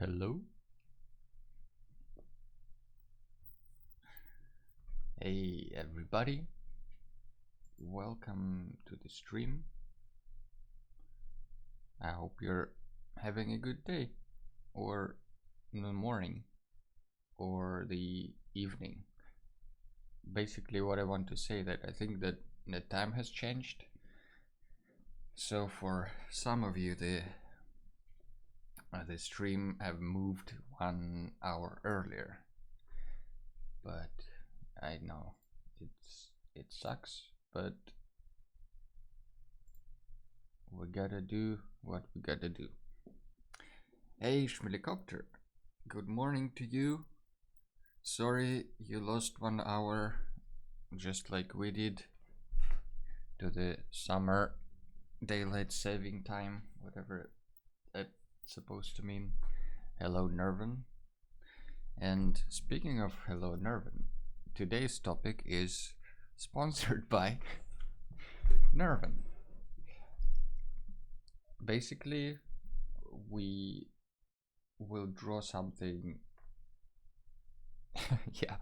Hello. Hey everybody, welcome to the stream. I hope you're having a good day, or in the morning, or the evening. Basically what I want to say that I think that the time has changed. So for some of you the stream have moved 1 hour earlier. But I know it sucks, but we gotta do what we gotta do. Hey Schmilicopter, good morning to you. Sorry you lost 1 hour, just like we did, to the summer daylight saving time, whatever that's supposed to mean. Hello Nervin. And speaking of hello Nervin, today's topic is sponsored by Nervin. Basically, we will draw something. Yeah,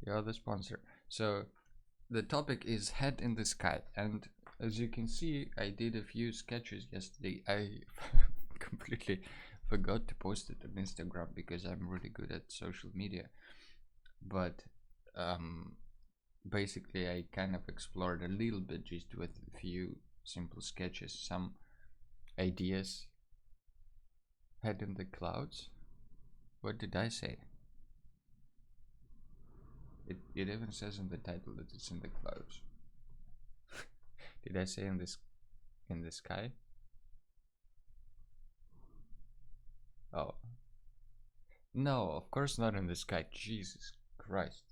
you're the sponsor. So the topic is head in the sky, and as you can see, I did a few sketches yesterday. I completely forgot to post it on Instagram because I'm really good at social media, but basically I kind of explored a little bit just with a few simple sketches, some ideas. Head in the clouds. What did I say? It even says in the title that it's in the clouds. Did I say in the sky? Oh no, of course not in the sky. Jesus Christ.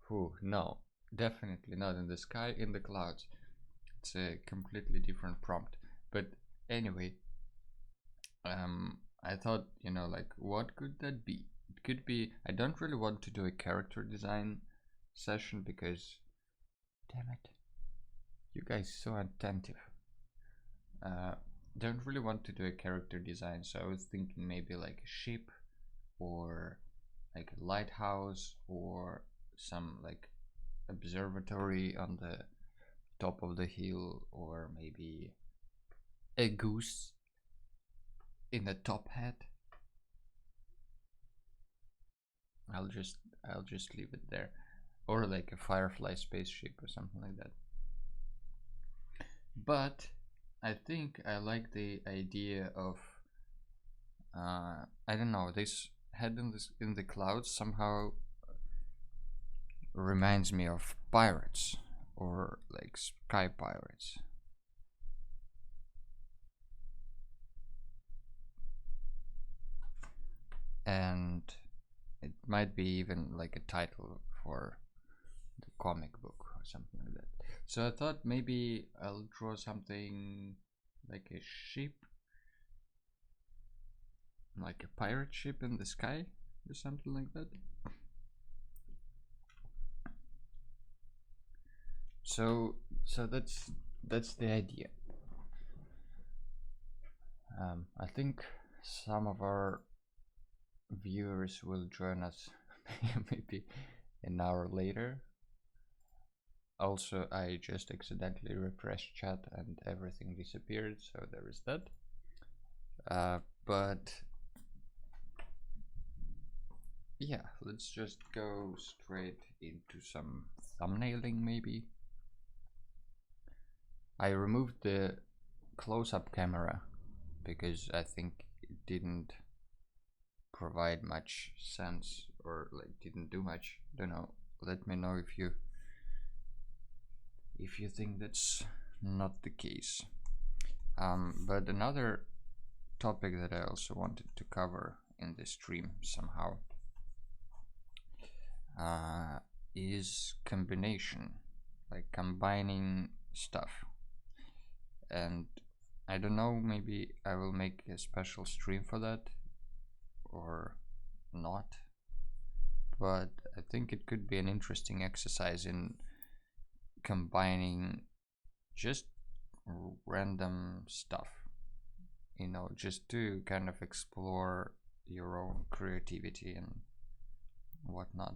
Whew, no, definitely not in the sky. In the clouds. It's a completely different prompt. But anyway, I thought, like, what could that be? It could be, I don't really want to do a character design session because, damn it, you guys so attentive. Don't really want to do a character design, so I was thinking maybe like a ship, or like a lighthouse, or some like observatory on the top of the hill, or maybe a goose in a top hat. I'll just leave it there, or like a Firefly spaceship or something like that. But I think I like the idea of I don't know, this head in the clouds somehow reminds me of pirates, or like sky pirates. And it might be even like a title for the comic book or something like that. So I thought maybe I'll draw something like a ship, like a pirate ship in the sky or something like that. So that's the idea. I think some of our viewers will join us maybe an hour later. Also, I just accidentally refreshed chat and everything disappeared, so there is that. But yeah, let's just go straight into some thumbnailing maybe. I removed the close-up camera because I think it didn't provide much sense, or like didn't do much. Don't know, let me know if you think that's not the case. But another topic that I also wanted to cover in this stream somehow is combination, like combining stuff. And I don't know, maybe I will make a special stream for that or not, but I think it could be an interesting exercise in combining just random stuff, just to kind of explore your own creativity and whatnot.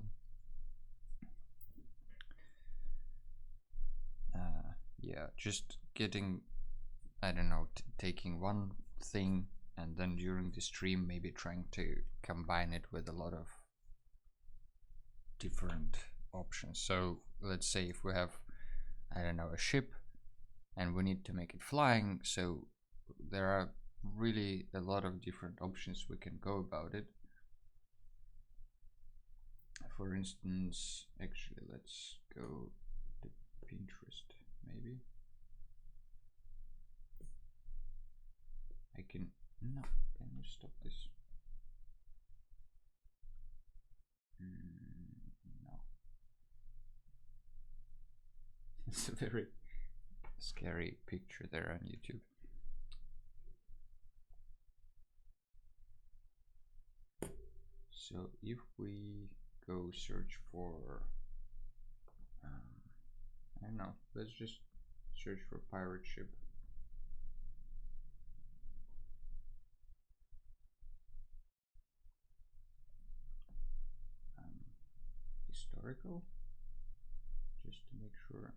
Yeah, just getting, I don't know, taking one thing and then during the stream maybe trying to combine it with a lot of different options. So let's say if we have, I don't know, a ship and we need to make it flying, so there are really a lot of different options we can go about it. For instance, actually let's go to Pinterest maybe. I can, no, can you stop this? No. It's a very scary picture there on YouTube. So if we go search for, I don't know, let's just search for pirate ship. Historical, just to make sure.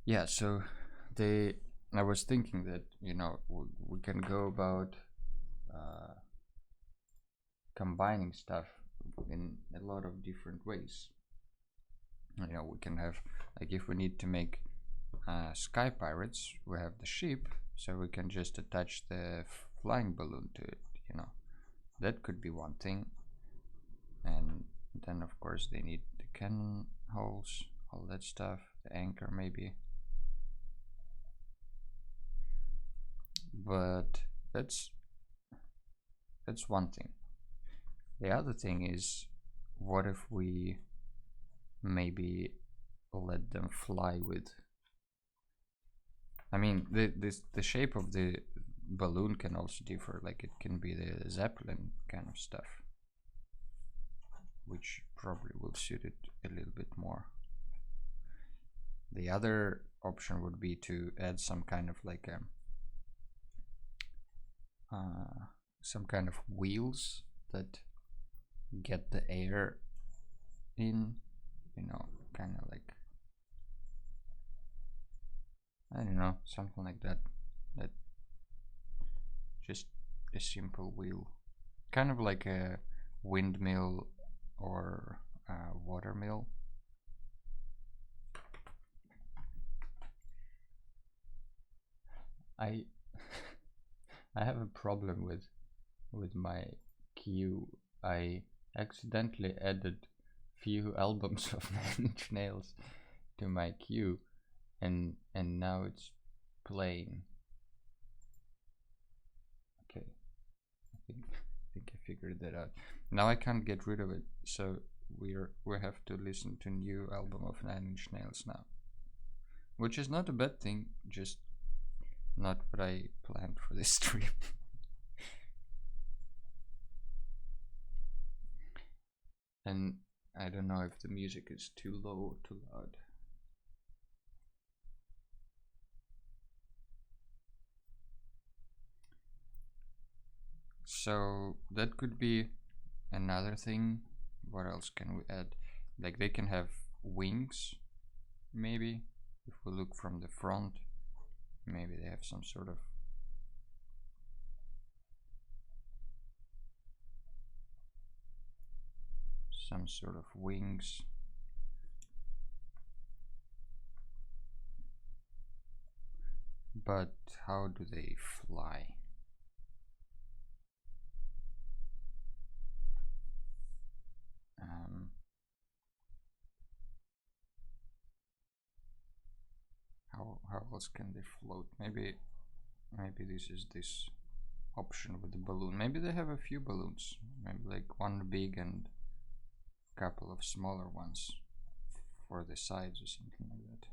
Yeah, so I was thinking that, you know, we can go about combining stuff in a lot of different ways. You know, we can have, like, if we need to make sky pirates, we have the ship, so we can just attach the flying balloon to it, you know. That could be one thing. And then of course they need the cannon holes, all that stuff, the anchor maybe. But that's one thing. The other thing is, what if we maybe let them fly with, I mean, the shape of the balloon can also differ, like it can be the Zeppelin kind of stuff, which probably will suit it a little bit more. The other option would be to add some kind of like some kind of wheels that get the air in, you know, kind of like, I don't know, something like that. That just a simple wheel, kind of like a windmill or a water mill. I I have a problem with my queue. I accidentally added few albums of Nine Inch Nails to my queue, and now it's playing. Okay, I think I figured that out. Now I can't get rid of it, so we have to listen to new album of Nine Inch Nails now, which is not a bad thing, just not what I planned for this stream. And I don't know if the music is too low or too loud. So that could be another thing. What else can we add? Like they can have wings, maybe. If we look from the front, maybe they have some sort of wings. But how do they fly? How else can they float? Maybe this is this option with the balloon. Maybe they have a few balloons, maybe like one big and a couple of smaller ones for the sides or something like that.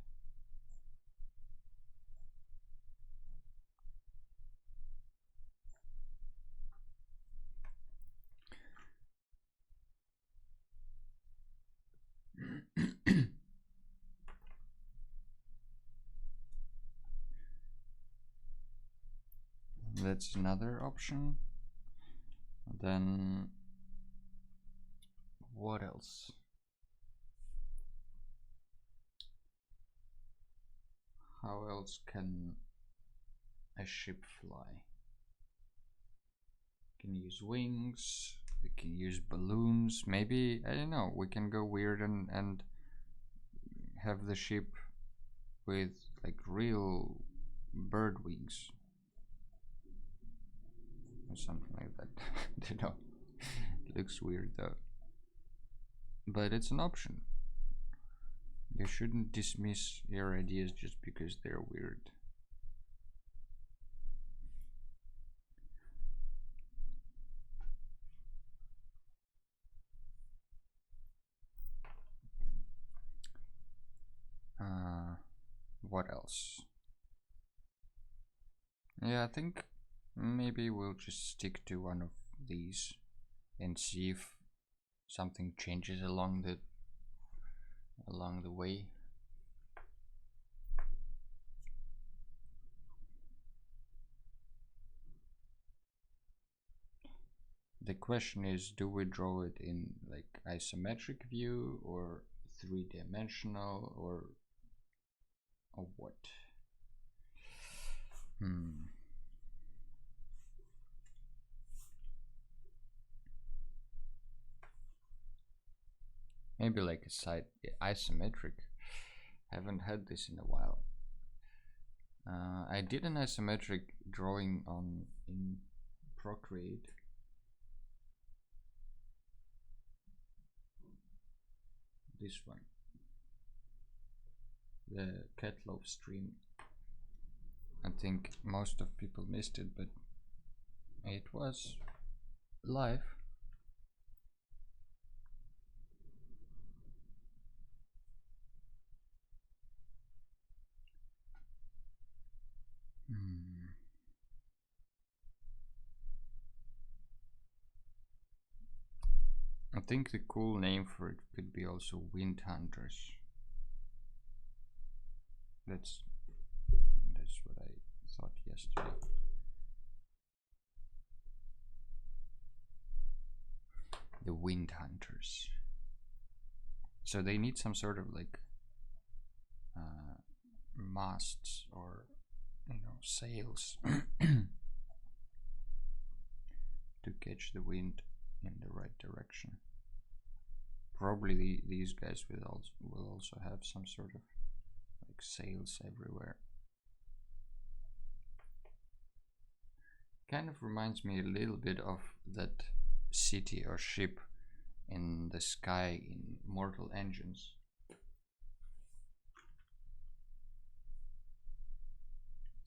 That's another option. Then what else? How else can a ship fly? Can use wings, we can use balloons, maybe, I don't know, we can go weird and have the ship with like real bird wings or something like that. I don't know, it looks weird though, but it's an option. You shouldn't dismiss your ideas just because they're weird. What else? Yeah, I think maybe we'll just stick to one of these and see if something changes along the way. The question is, do we draw it in like isometric view or three-dimensional or what? Maybe like a side isometric. Haven't had this in a while. I did an isometric drawing in Procreate. This one, the Ketloff stream. I think most of people missed it, but it was live. I think the cool name for it could be also Wind Hunters. That's what I thought yesterday. The Wind Hunters. So they need some sort of like masts or sails to catch the wind in the right direction. Probably these guys will also have some sort of like sails everywhere. Kind of reminds me a little bit of that city or ship in the sky in Mortal Engines. I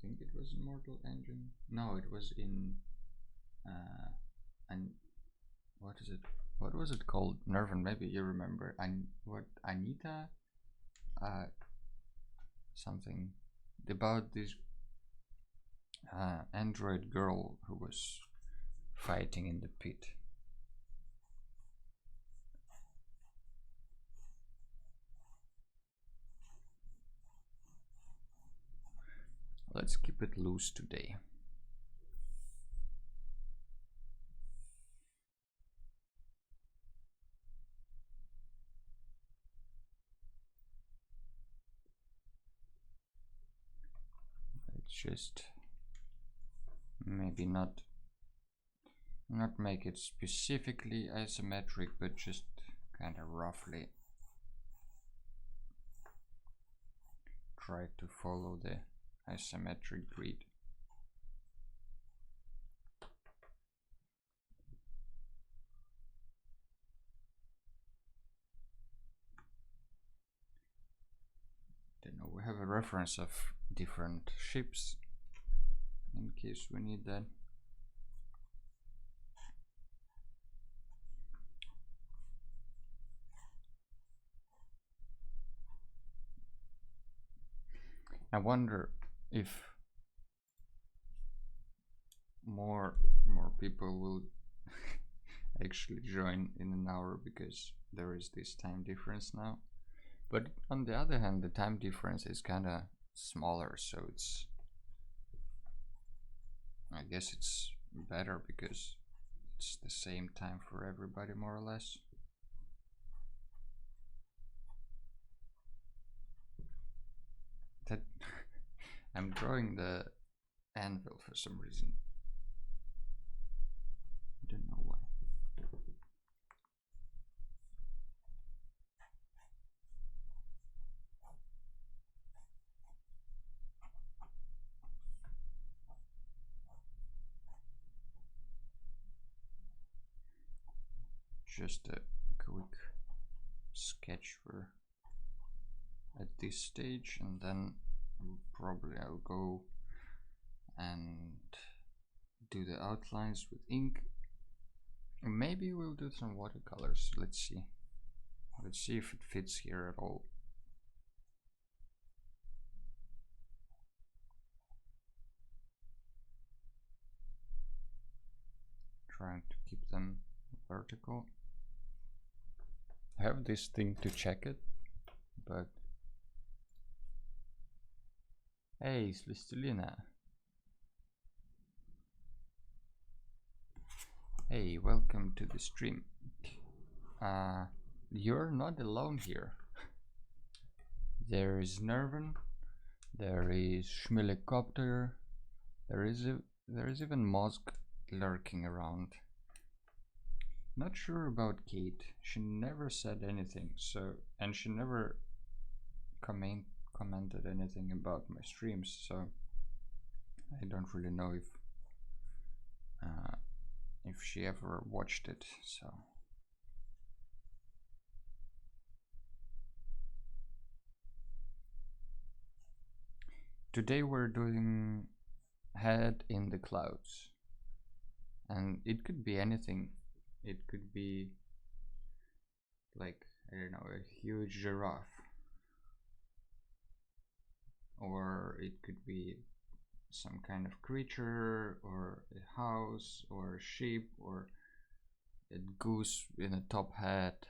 think it was in Mortal Engine. No, it was in and what is it? What was it called? Nervin, maybe you remember. What Anita? Something about this android girl who was fighting in the pit. Let's keep it loose today. Let's just maybe not make it specifically isometric, but just kind of roughly try to follow the isometric grid. Then we have a reference of different ships in case we need that. I wonder if more people will actually join in an hour because there is this time difference now. But on the other hand, the time difference is kind of smaller, so I guess it's better because it's the same time for everybody more or less. That I'm drawing the anvil for some reason. I don't know why. Just a quick sketch for at this stage, and then probably I'll go and do the outlines with ink. Maybe we'll do some watercolors. Let's see if it fits here at all. Trying to keep them vertical. I have this thing to check it, but hey, Slistelina. Hey, welcome to the stream. You're not alone here. There is Nervin, there is Schmilikopter, there is even Mosk lurking around. Not sure about Kate. She never said anything, and she never commented anything about my streams, so I don't really know if she ever watched it. So today we're doing Head in the Clouds, and it could be anything. It could be like, I don't know, a huge giraffe, or it could be some kind of creature, or a house, or a sheep, or a goose in a top hat.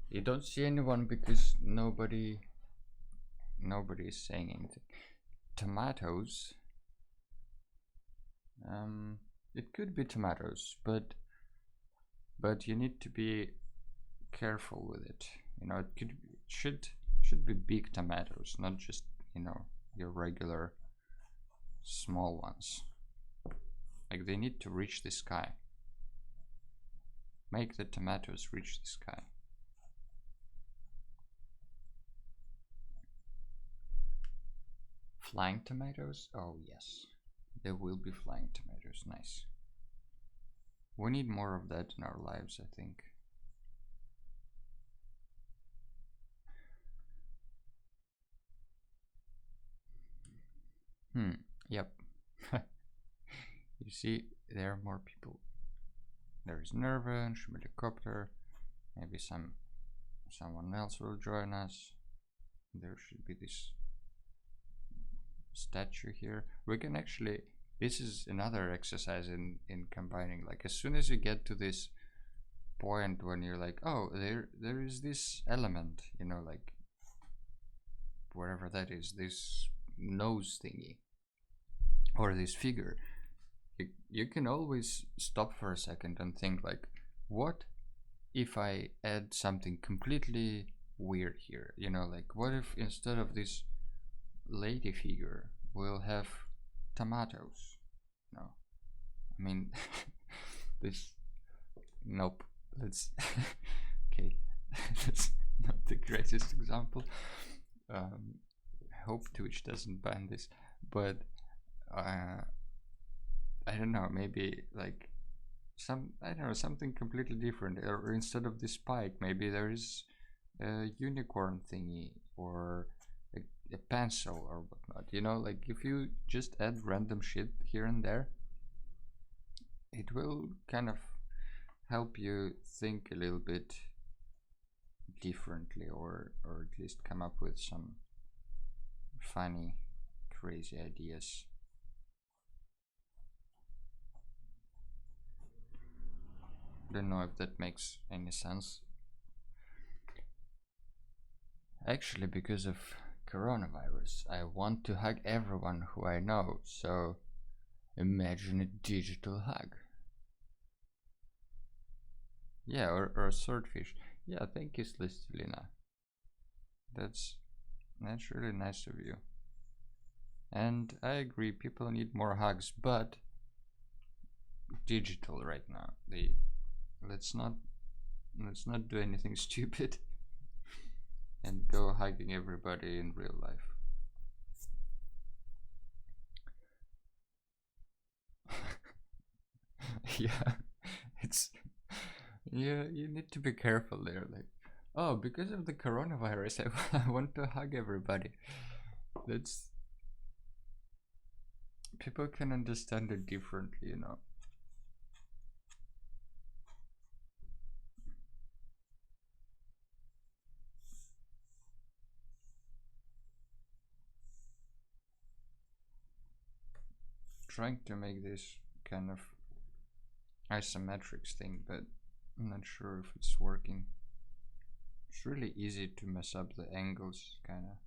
You don't see anyone because nobody is saying anything. Tomatoes. It could be tomatoes, but you need to be careful with it. You know, it should be big tomatoes, not just, you know, your regular small ones. Like, they need to reach the sky. Make the tomatoes reach the sky. Flying tomatoes? Oh yes, there will be flying tomatoes. Nice. We need more of that in our lives, I think. Yep. You see, there are more people. There is Nerva, Schmilikopter. Maybe someone else will join us. There should be this statue here. We can actually, this is another exercise in combining. Like, as soon as you get to this point when you're like, oh, there is this element, you know, like wherever that is, this nose thingy or this figure, you can always stop for a second and think, like, what if I add something completely weird here? You know, like, what if instead of this lady figure we'll have tomatoes? No, I mean, this, nope, let's okay, that's not the greatest example. I hope Twitch doesn't ban this, but I don't know, maybe like something completely different, or instead of this spike, maybe there is a unicorn thingy, or a pencil or whatnot, you know, like if you just add random shit here and there, it will kind of help you think a little bit differently, or at least come up with some funny, crazy ideas. Don't know if that makes any sense. Actually, because of coronavirus, I want to hug everyone who I know, so Imagine a digital hug. Yeah, or a swordfish. Yeah, thank you, Slistelina. That's that's really nice of you. And I agree, people need more hugs, but digital right now. Let's not let's not do anything stupid and go hugging everybody in real life. Yeah, it's you need to be careful there. Like, oh, because of the coronavirus, I want to hug everybody. That's people can understand it differently, you know. Trying to make this kind of isometrics thing, but I'm not sure if it's working. It's really easy to mess up the angles, kind of.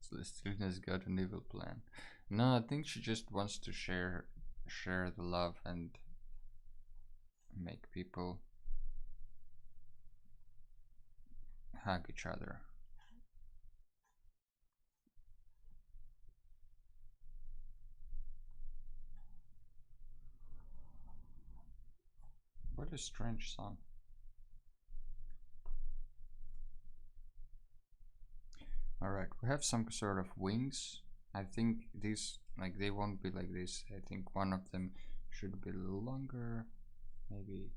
Celestina's got an evil plan. No, I think she just wants to share the love and make people hug each other. What a strange song. Alright, we have some sort of wings. I think these, like, they won't be like this. I think one of them should be a little longer, maybe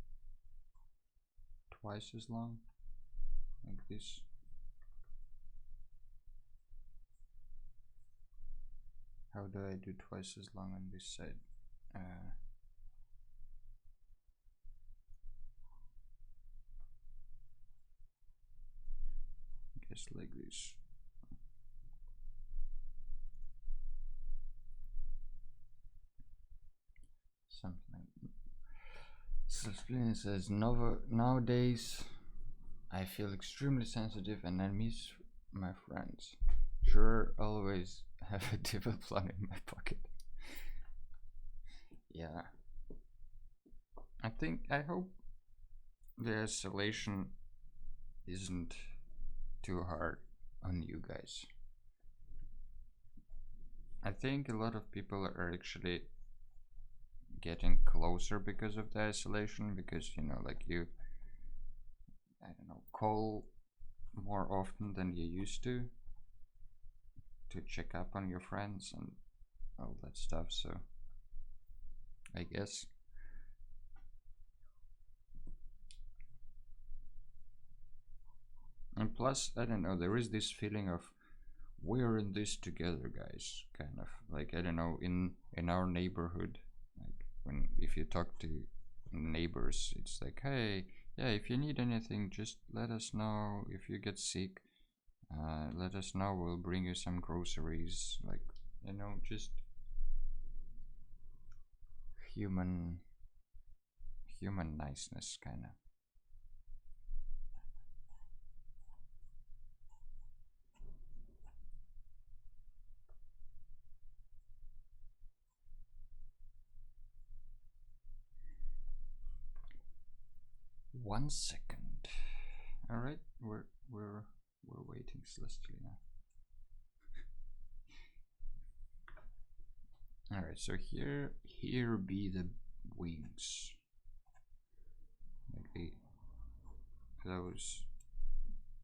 twice as long, like this. How do I do twice as long on this side? Guess like this. Something. Splin says, nowadays I feel extremely sensitive and I miss my friends. Sure, always have a devil plan in my pocket. Yeah. I hope the isolation isn't too hard on you guys. I think a lot of people are actually getting closer because of the isolation, because, you know, like you, I don't know, call more often than you used to check up on your friends and all that stuff. So I guess and plus, I don't know, there is this feeling of we're in this together, guys, kind of like, I don't know, in our neighborhood, like when if you talk to neighbors, it's like, hey, yeah, if you need anything, just let us know. If you get sick, let us know, we'll bring you some groceries, like, you know, just human niceness, kind of. 1 second. All right, we're waiting, Celestina. All right, so here be the wings, like those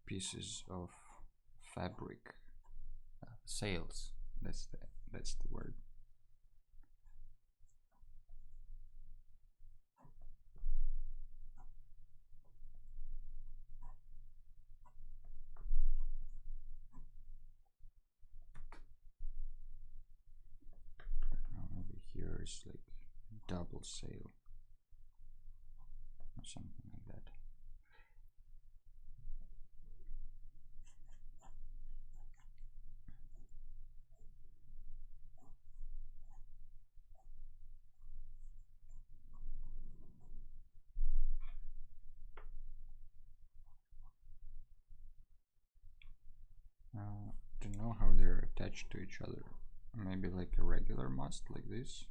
pieces of fabric, sails. That's the word. Now maybe here is like double sail or something like that. attached to each other. Maybe like a regular must, like this.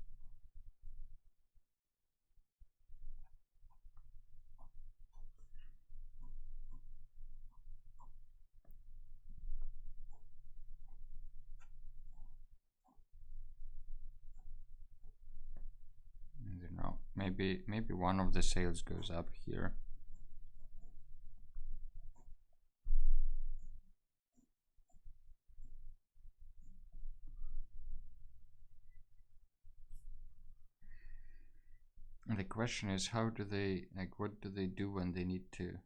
I don't know. Maybe one of the sails goes up here. And the question is, how do they, like, what do they do when they need to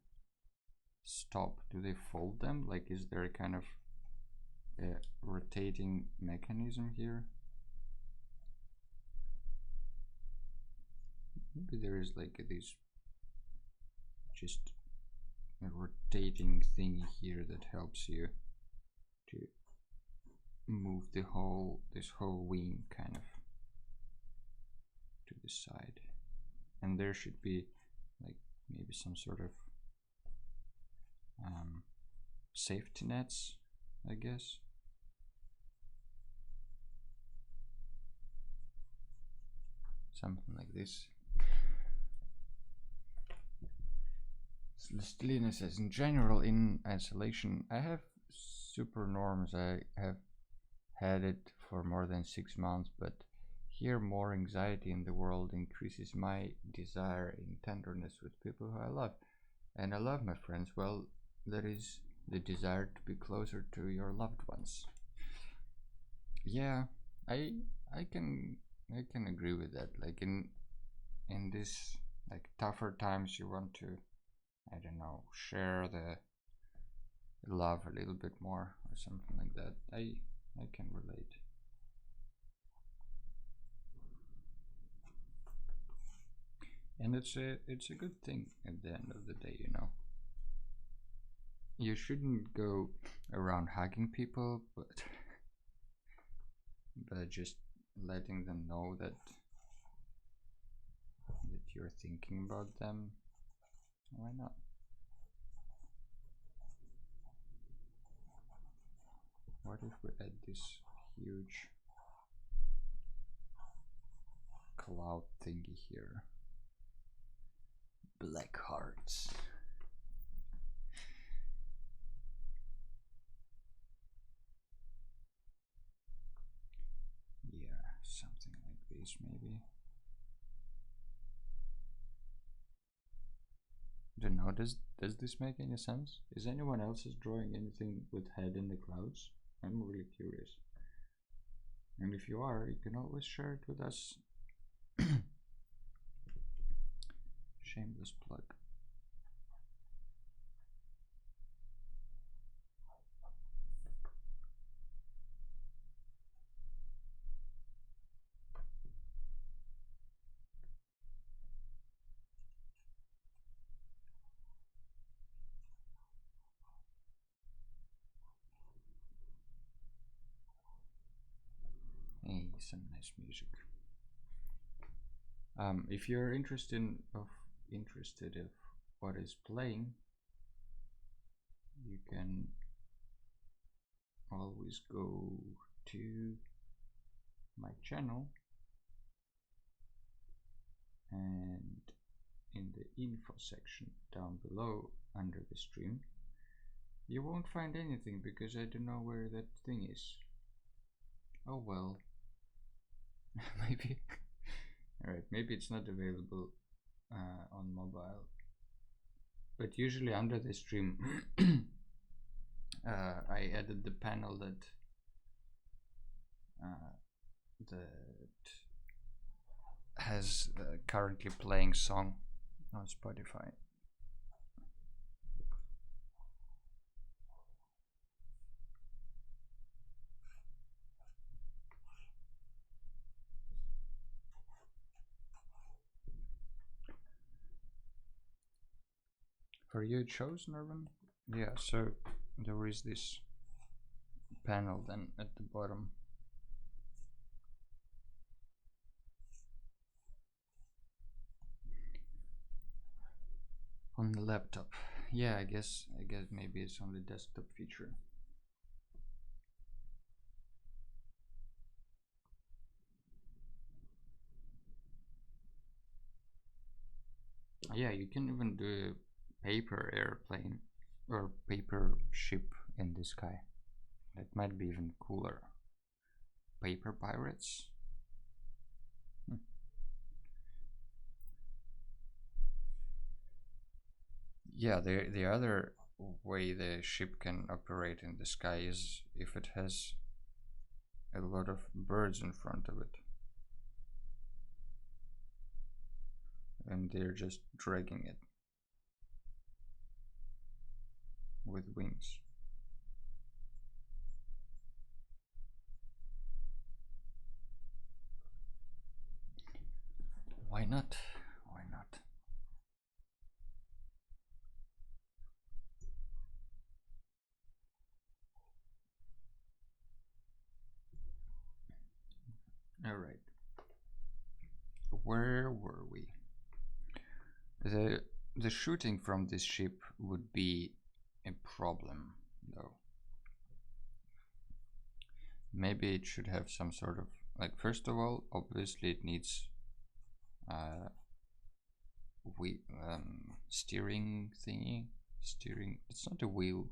stop? Do they fold them? Like, is there a kind of a rotating mechanism here? Maybe there is like this just a rotating thing here that helps you to move the whole, this whole wing kind of to the side. And there should be like maybe some sort of safety nets, I guess. Something like this. Stelina says, in general, in isolation, I have super norms. I have had it for more than 6 months, but here more anxiety in the world increases my desire in tenderness with people who I love. And I love my friends. Well, that is the desire to be closer to your loved ones. Yeah, I can agree with that. Like in this like tougher times, you want to, I don't know, share the love a little bit more or something like that. I can relate. And it's a good thing at the end of the day, you know. You shouldn't go around hugging people, but just letting them know that you're thinking about them. Why not? What if we add this huge cloud thingy here? Black hearts. Yeah, something like this maybe. Don't know, does this make any sense? Is anyone else drawing anything with head in the clouds? I'm really curious. And if you are, you can always share it with us. Shameless plug. Hey, some nice music. If you're interested of what is playing, you can always go to my channel, and in the info section down below under the stream, you won't find anything because I don't know where that thing is. Oh well. Maybe. Alright, maybe it's not available on mobile, but usually under the stream I added the panel that has the currently playing song on Spotify. For you it shows, Nervan? Yeah, so there is this panel then at the bottom. On the laptop. Yeah, I guess maybe it's on the desktop feature. Yeah, you can even do a paper airplane or paper ship in the sky. That might be even cooler. Paper pirates? Yeah, the other way the ship can operate in the sky is if it has a lot of birds in front of it. And they're just dragging it with wings. Why not? Why not? All right. Where were we? The shooting from this ship would be a problem, though. Maybe it should have some sort of, like, first of all, obviously it needs steering thingy. Steering, it's not a wheel.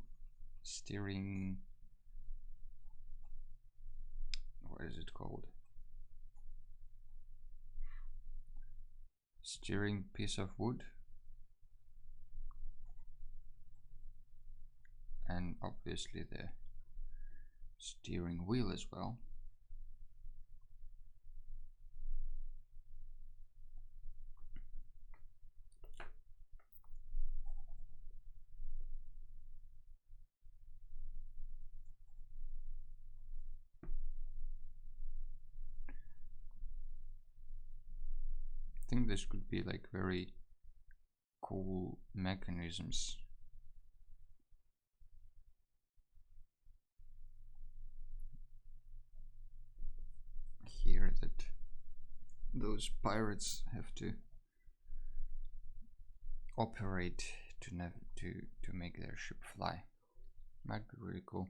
Steering, what is it called? Steering piece of wood. And obviously the steering wheel as well. I think this could be like very cool mechanisms. Here that those pirates have to operate to make their ship fly. Might be really cool.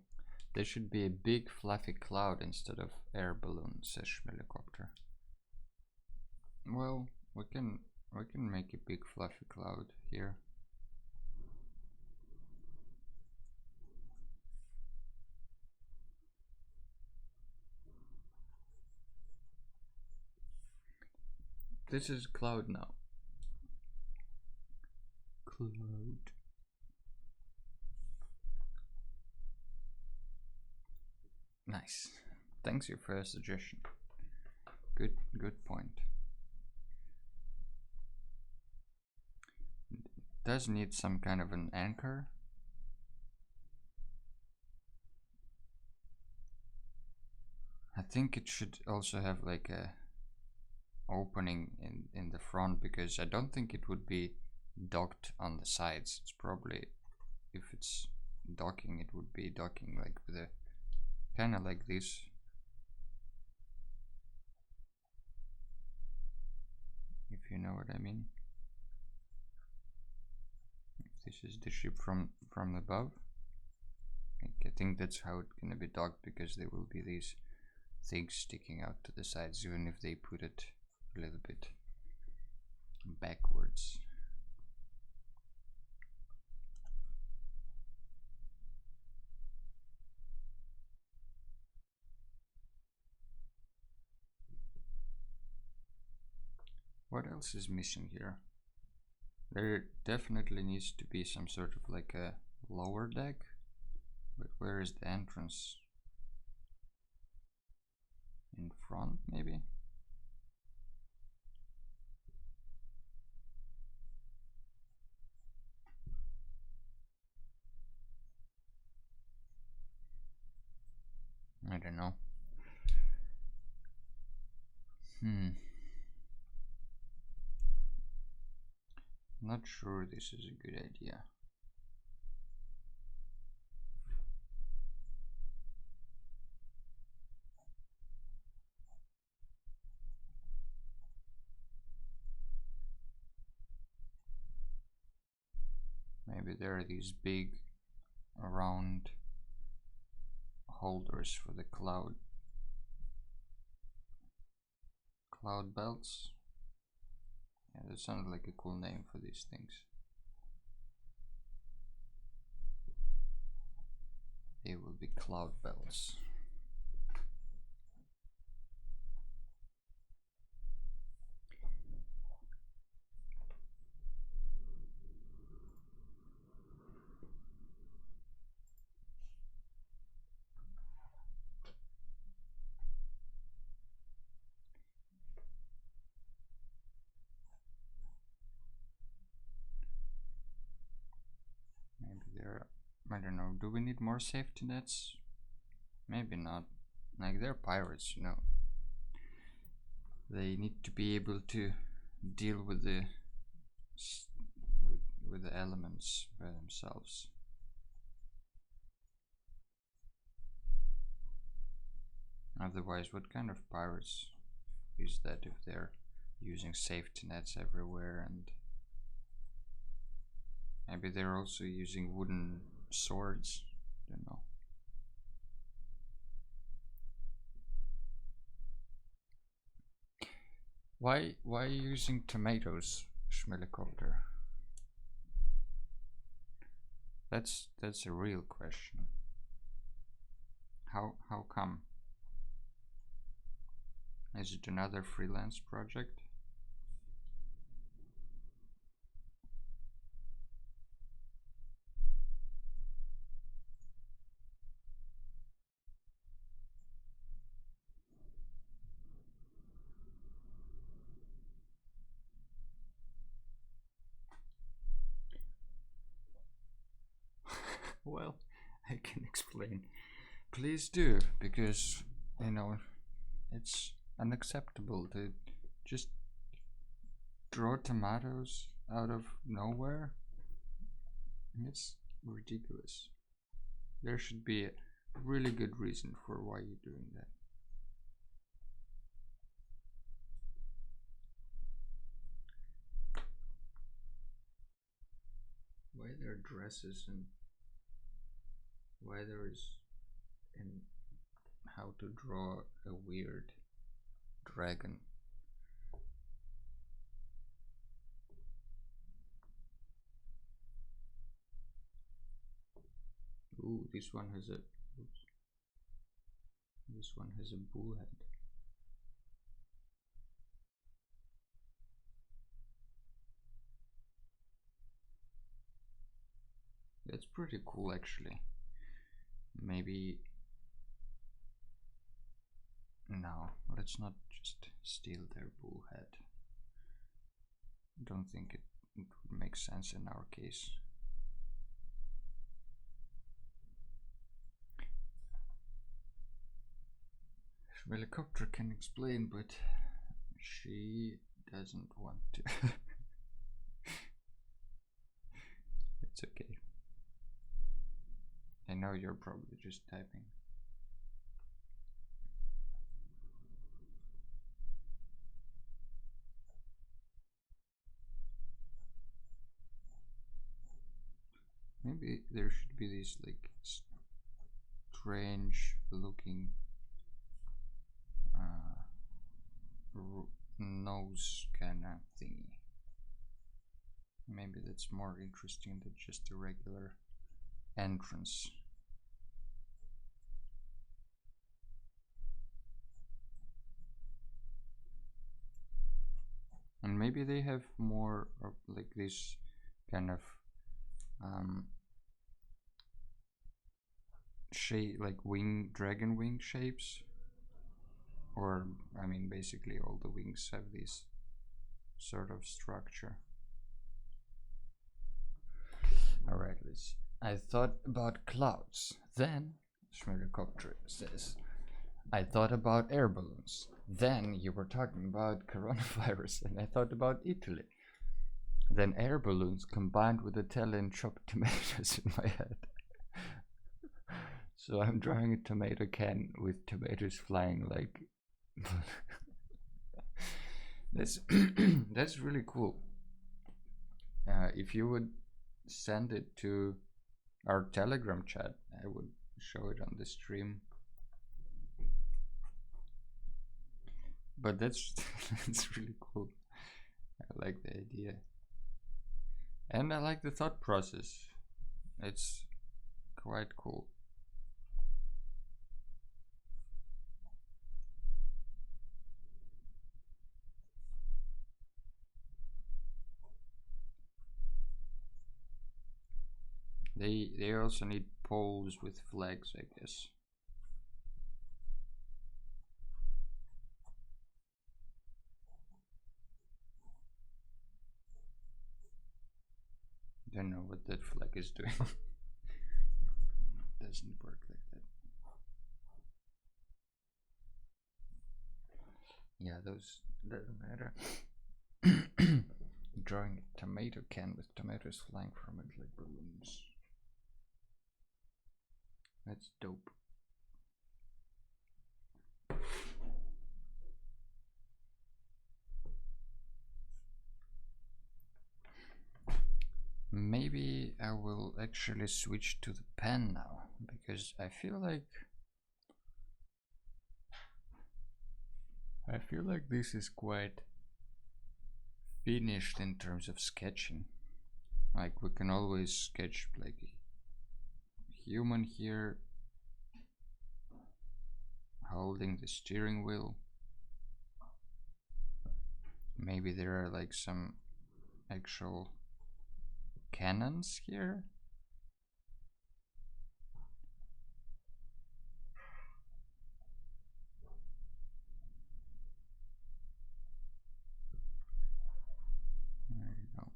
There should be a big fluffy cloud instead of air balloon, says Schmelicopter. Well, we can make a big fluffy cloud here. This is cloud now. Cloud. Nice. Thanks you for a suggestion. Good point. It does need some kind of an anchor. I think it should also have like a opening in the front, because I don't think it would be docked on the sides. It's probably, if it's docking, it would be docking like with a kind of like this. If you know what I mean. If this is the ship from above, I think that's how it's gonna be docked, because there will be these things sticking out to the sides, even if they put it a little bit backwards. What else is missing here? There definitely needs to be some sort of like a lower deck, but where is the entrance? In front, maybe? I don't know. Not sure this is a good idea. Maybe there are these big round holders for the cloud belts. Yeah, that sounds like a cool name for these things. They will be cloud bells. Maybe they're, I don't know, do we need more safety nets? Maybe not. Like, they're pirates, you know. They need to be able to deal with the elements by themselves. Otherwise, what kind of pirates use that if they're using safety nets everywhere? And maybe they're also using wooden swords. Don't know. Why are you using tomatoes, Schmelikopter? That's a real question. How come? Is it another freelance project? Well, I can explain. Please do, because, you know, it's unacceptable to just draw tomatoes out of nowhere. It's ridiculous. There should be a really good reason for why you're doing that. Why there are dresses and why there is in how to draw a weird dragon. Ooh, this one has a, oops, this one has a bull head. That's pretty cool, actually. Maybe, no, let's not just steal their bull head. Don't think it would make sense in our case. Helicopter can explain, but she doesn't want to. It's okay. I know you're probably just typing. Maybe there should be these like strange looking nose kind of thingy. Maybe that's more interesting than just a regular entrance. And maybe they have more of like this kind of shape, like dragon wing shapes. Or, I mean, basically all the wings have this sort of structure. Alright, let's see. I thought about clouds. Then, Schmelikopter says, I thought about air balloons. Then you were talking about coronavirus and I thought about Italy. Then air balloons combined with Italian chopped tomatoes in my head. So I'm drawing a tomato can with tomatoes flying like... that's that's really cool. If you would send it to our Telegram chat, I would show it on the stream. But that's that's really cool. I like the idea. And I like the thought process. It's quite cool. They also need poles with flags, I guess. Don't know what that flag is doing. Doesn't work like that. Yeah, those doesn't matter. Drawing a tomato can with tomatoes flying from it like balloons. That's dope. Maybe I will actually switch to the pen now, because I feel like this is quite finished in terms of sketching. Like, we can always sketch like a human here holding the steering wheel. Maybe there are like some actual cannons here. There you go.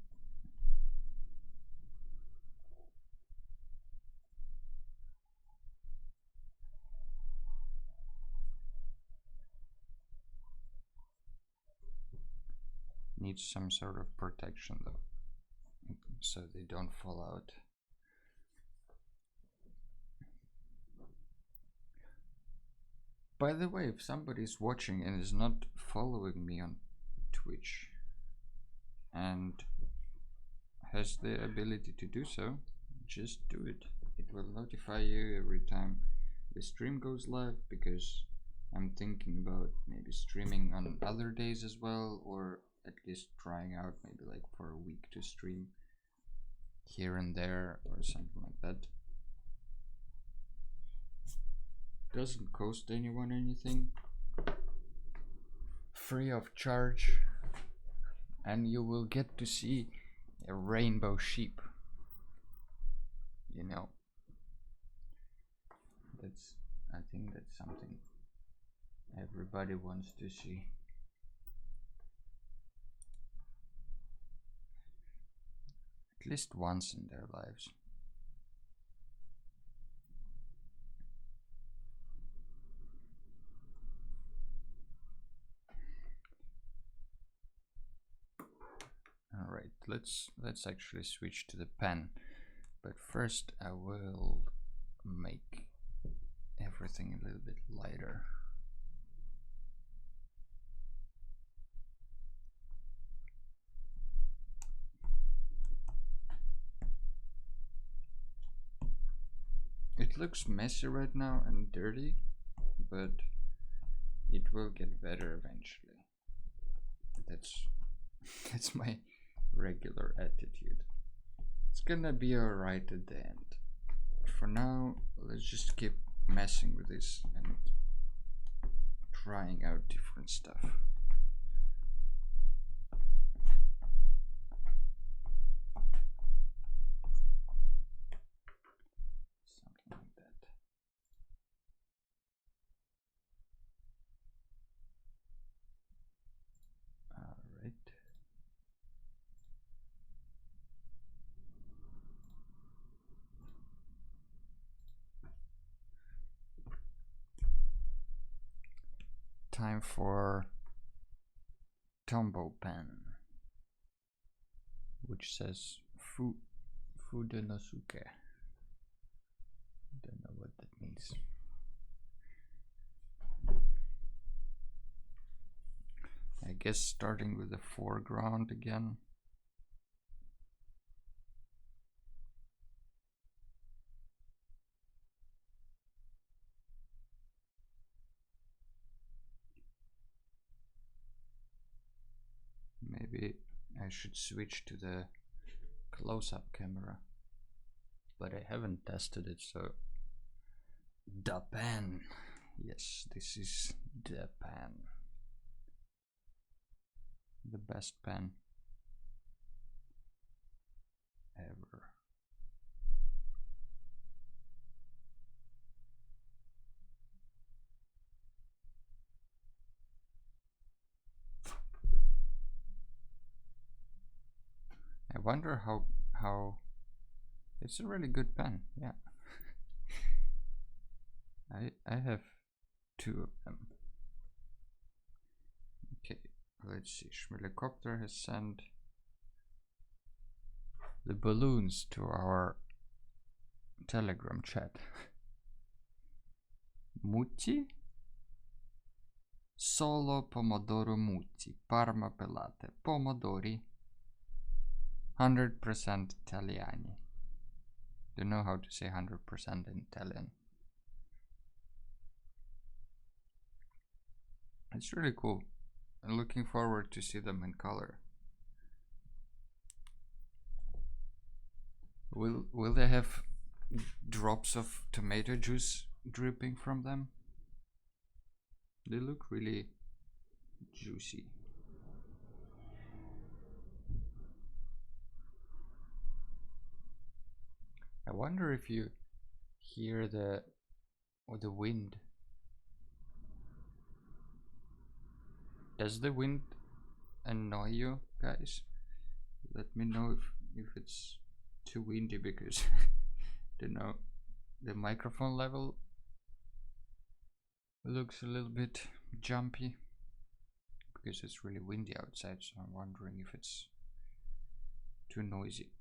Needs some sort of protection though, so they don't fall out. By the way, if somebody's watching and is not following me on Twitch and has the ability to do so, just do it. It will notify you every time the stream goes live, because I'm thinking about maybe streaming on other days as well, or at least trying out maybe like for a week to stream here and there or something like that. Doesn't cost anyone anything, free of charge, and you will get to see a rainbow sheep. You know, I think that's something everybody wants to see. At least once in their lives. All right, let's actually switch to the pen, but first I will make everything a little bit lighter. It looks messy right now and dirty, but it will get better eventually. That's my regular attitude. It's gonna be alright at the end. For now, let's just keep messing with this and trying out different stuff. Something like that. Alright. Time for Tombow pen, which says Fudenosuke. Don't know what that means. I guess starting with the foreground again. Maybe I should switch to the close-up camera, but I haven't tested it, so the pen. Yes, this is the pen. The best pen ever. I wonder how it's a really good pen. Yeah. I have two of them. Okay, let's see. Schmilicopter has sent the balloons to our Telegram chat. Mutti? Solo pomodoro mutti, Parma pelate, pomodori, 100% Italiani. You know how to say 100% in Italian. It's really cool. I'm looking forward to see them in color. Will they have drops of tomato juice dripping from them? They look really juicy. I wonder if you hear the wind. Does the wind annoy you guys? Let me know if it's too windy, because you know the microphone level looks a little bit jumpy because it's really windy outside, so I'm wondering if it's too noisy.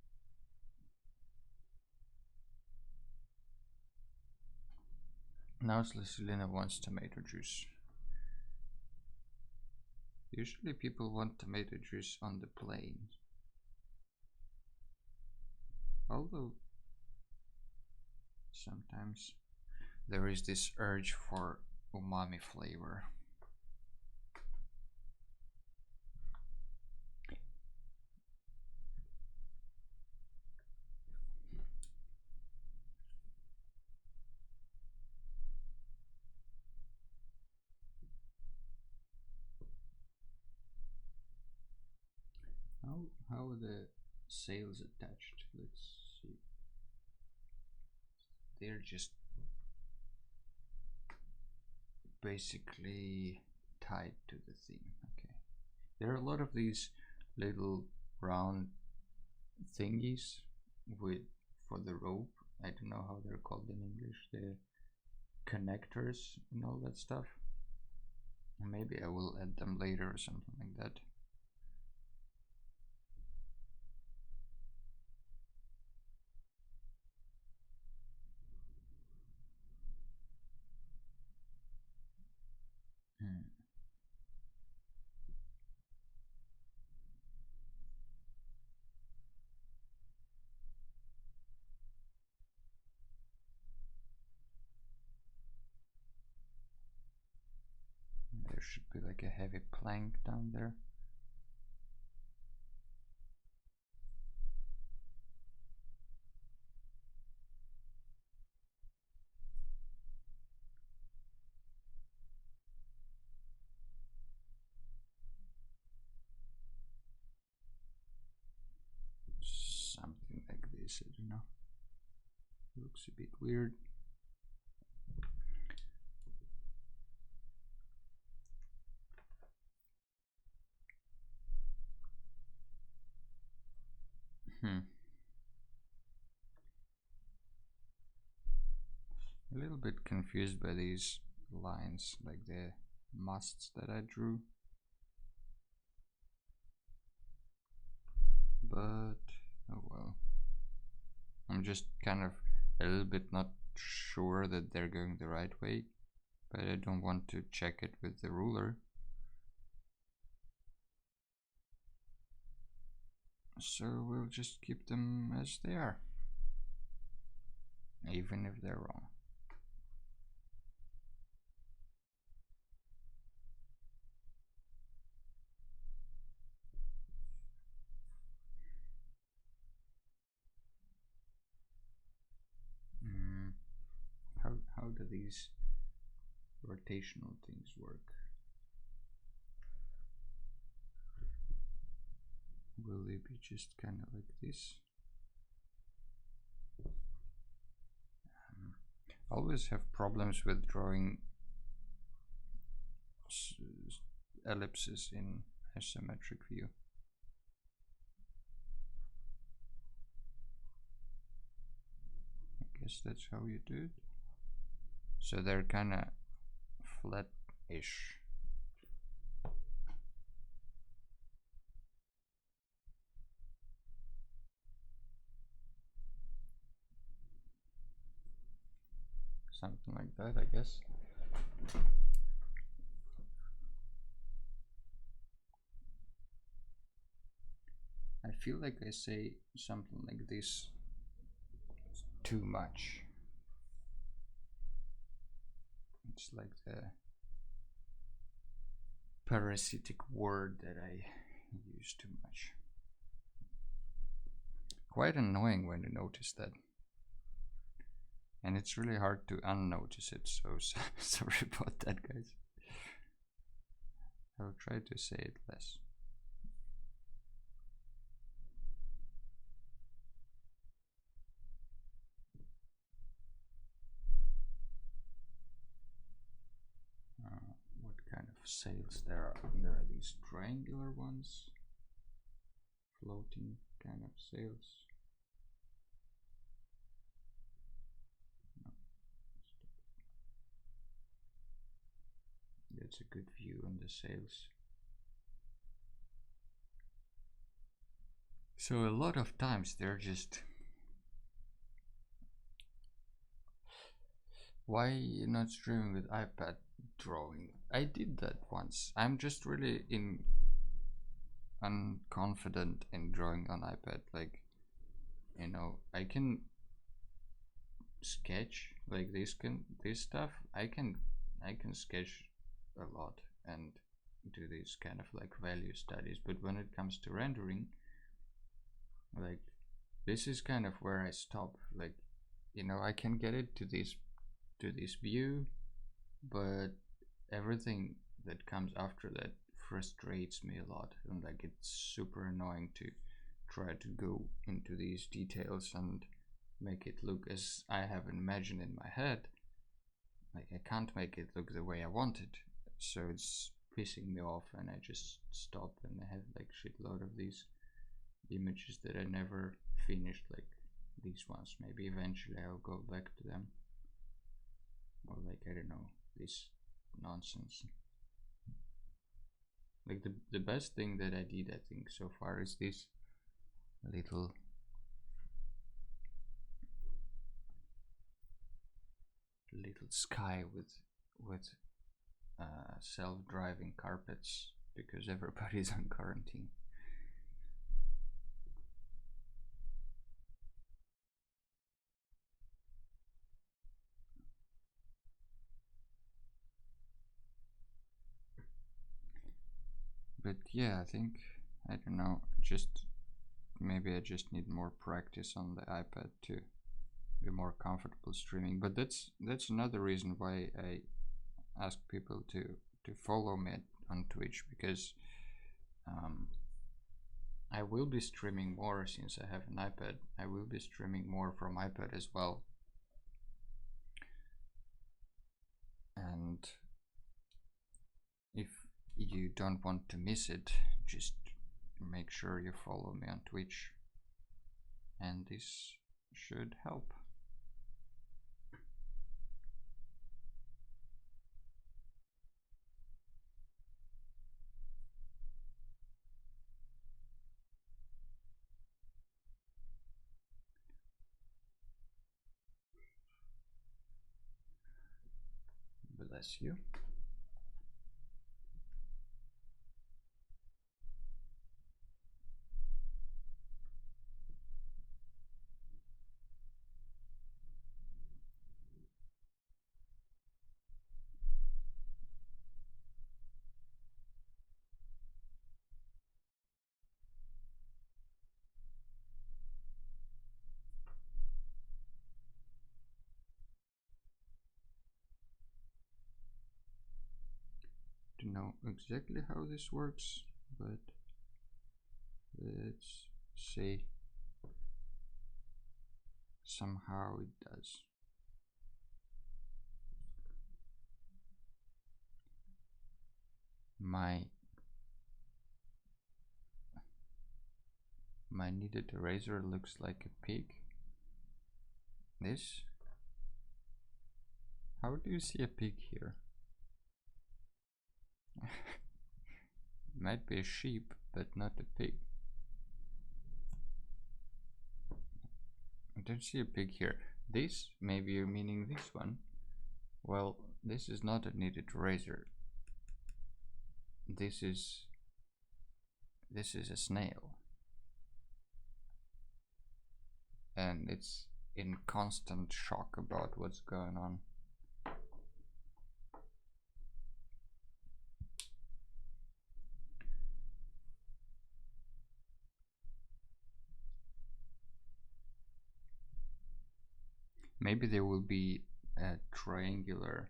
Now Celina wants tomato juice. Usually people want tomato juice on the plane. Although sometimes there is this urge for umami flavor. How are the sails attached? Let's see. They're just basically tied to the thing. Okay. There are a lot of these little round thingies for the rope. I don't know how they're called in English. The connectors and all that stuff. Maybe I will add them later or something like that. There should be like a heavy plank down there. Something like this, I don't know. Looks a bit weird. A little bit confused by these lines, like the musts that I drew. But oh well. I'm just kind of a little bit not sure that they're going the right way, but I don't want to check it with the ruler. So we'll just keep them as they are, even if they're wrong. these rotational things work. Will they be just kind of like this? I always have problems with drawing ellipses in isometric view. I guess that's how you do it. So they're kind of flat-ish. Something like that, I guess. I feel like I say something like this too much. It's like the parasitic word that I use too much. Quite annoying when you notice that. And it's really hard to unnotice it, so sorry about that, guys. I'll try to say it less. What kind of sails there are? There are these triangular ones, floating kind of sails. That's a good view on the sails. So a lot of times they're just, why you not streaming with iPad drawing? I did that once. I'm just really unconfident in drawing on iPad. Like, you know, I can sketch like this stuff. I can sketch a lot and do these kind of like value studies, but when it comes to rendering, like, this is kind of where I stop. Like, you know, I can get it to this view, but everything that comes after that frustrates me a lot, and like it's super annoying to try to go into these details and make it look as I have imagined in my head. Like, I can't make it look the way I want it, so it's pissing me off, and I just stop, and I have like shitload of these images that I never finished, like these ones. Maybe eventually I'll go back to them, or like, I don't know, this nonsense. Like the best thing that I did, I think, so far is this little sky with self-driving carpets, because everybody's on quarantine. But yeah, I think, I don't know, just maybe I just need more practice on the iPad to be more comfortable streaming. But that's another reason why I ask people to follow me on Twitch, because I will be streaming more since I have an iPad. I will be streaming more from iPad as well. And if you don't want to miss it, just make sure you follow me on Twitch, and this should help. Bless you. know exactly how this works, but let's see. Somehow it does. My kneaded eraser looks like a pig. This? How do you see a pig here? Might be a sheep, but not a pig. I don't see a pig here. This? Maybe you're meaning this one. Well, this is not a kneaded eraser. This is a snail. And it's in constant shock about what's going on. Maybe there will be a triangular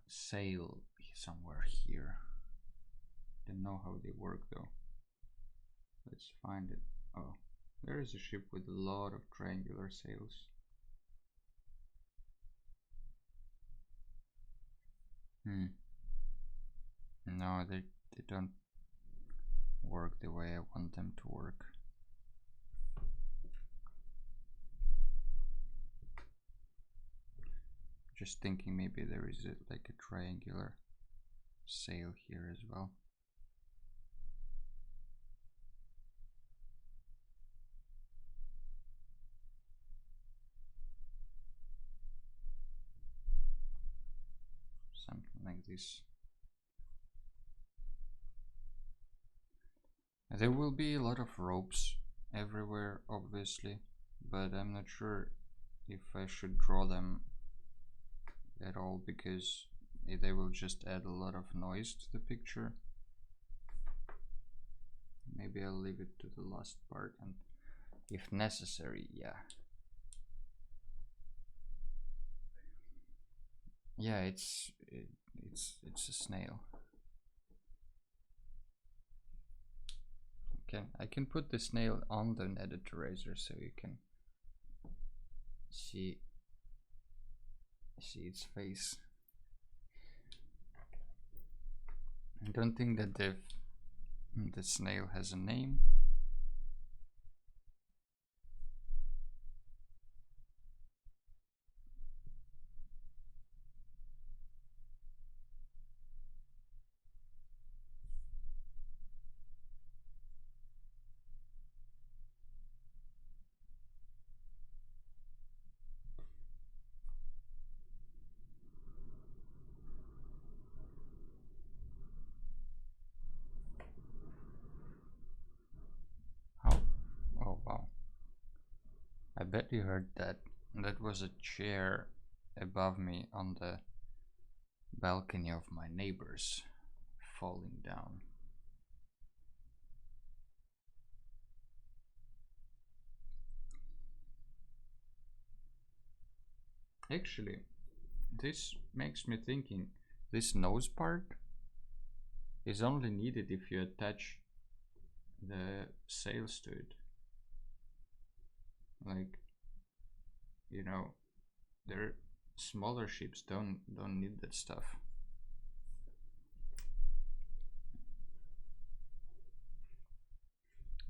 sail somewhere here. Don't know how they work though. Let's find it. Oh, there is a ship with a lot of triangular sails. No, they don't work the way I want them to work. Just thinking maybe there is like a triangular sail here as well. Something like this. There will be a lot of ropes everywhere, obviously, but I'm not sure if I should draw them at all, because they will just add a lot of noise to the picture. Maybe I'll leave it to the last part, and if necessary, yeah, it's a snail. Okay, I can put the snail on the kneaded eraser so you can see its face. I don't think that the snail has a name. Oh wow. I bet you heard that. That was a chair above me on the balcony of my neighbors falling down. Actually, this makes me thinking, this nose part is only needed if you attach the sails to it. Like, you know, their smaller ships don't need that stuff.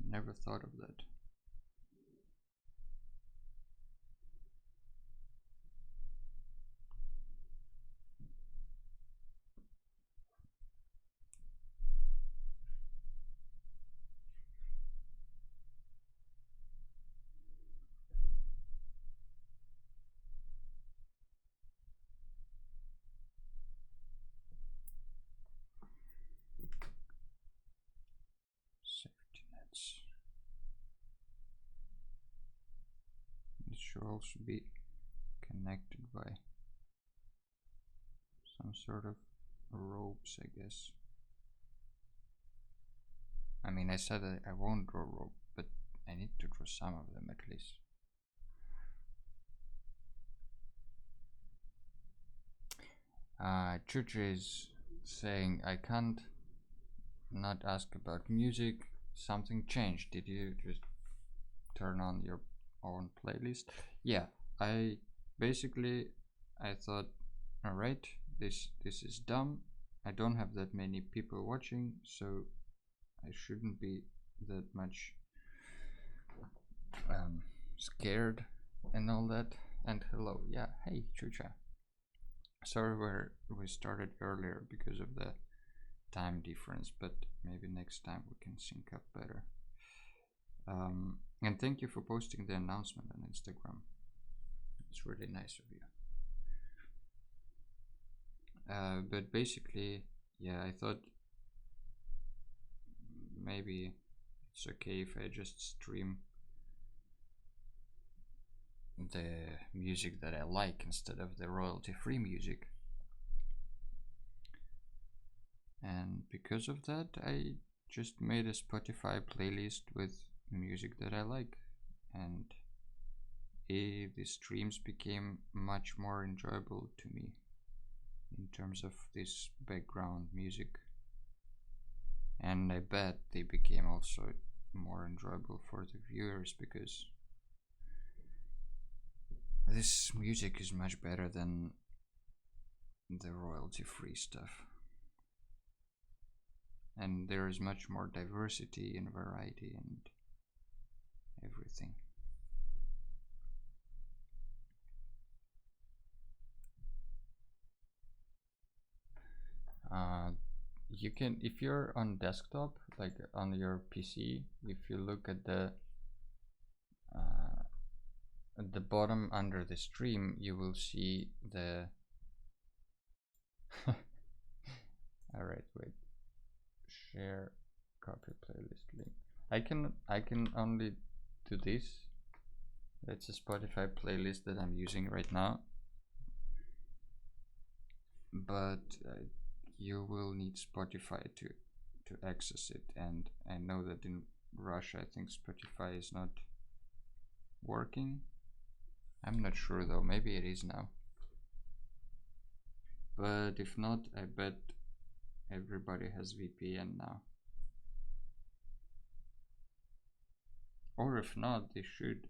Never thought of that. Safety nets. It should also be connected by some sort of ropes, I guess. I mean, I said I won't draw rope, but I need to draw some of them at least. Chucha is saying I can't not ask about music. Something changed. Did you just turn on your own playlist? Yeah, I basically I thought, all right, this is dumb. I don't have that many people watching, so I shouldn't be that much scared and all that. And hello, yeah, hey Chucha. Sorry we started earlier because of the time difference, but maybe next time we can sync up better. And thank you for posting the announcement on Instagram. It's really nice of you. But basically, yeah, I thought maybe it's okay if I just stream the music that I like instead of the royalty-free music. And because of that, I just made a Spotify playlist with music that I like, and the streams became much more enjoyable to me in terms of this background music, and I bet they became also more enjoyable for the viewers because this music is much better than the royalty-free stuff, and there is much more diversity and variety and everything. You can, if you're on desktop, like on your PC, if you look at the bottom under the stream, you will see the alright, wait, share copy playlist link. I can only do this. That's a Spotify playlist that I'm using right now, but you will need Spotify to access it, and I know that in Russia I think Spotify is not working. I'm not sure though, maybe it is now, but if not, I bet everybody has VPN now, or if not, they should,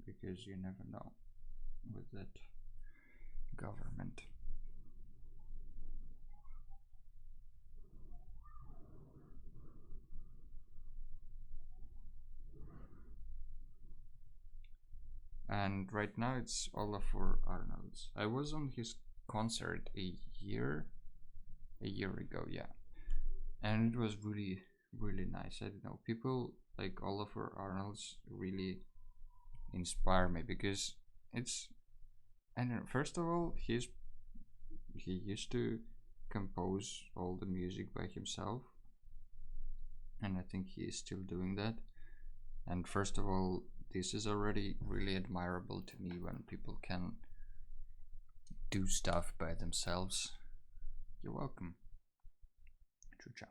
because you never know with that government. And right now it's Olafur Arnolds. I was on his concert a year ago, yeah, and it was really nice. I don't know, people like Olafur Arnolds really inspire me because it's, I don't know, first of all, he used to compose all the music by himself, and I think he is still doing that. And first of all, this is already really admirable to me when people can do stuff by themselves. You're welcome, Chucha.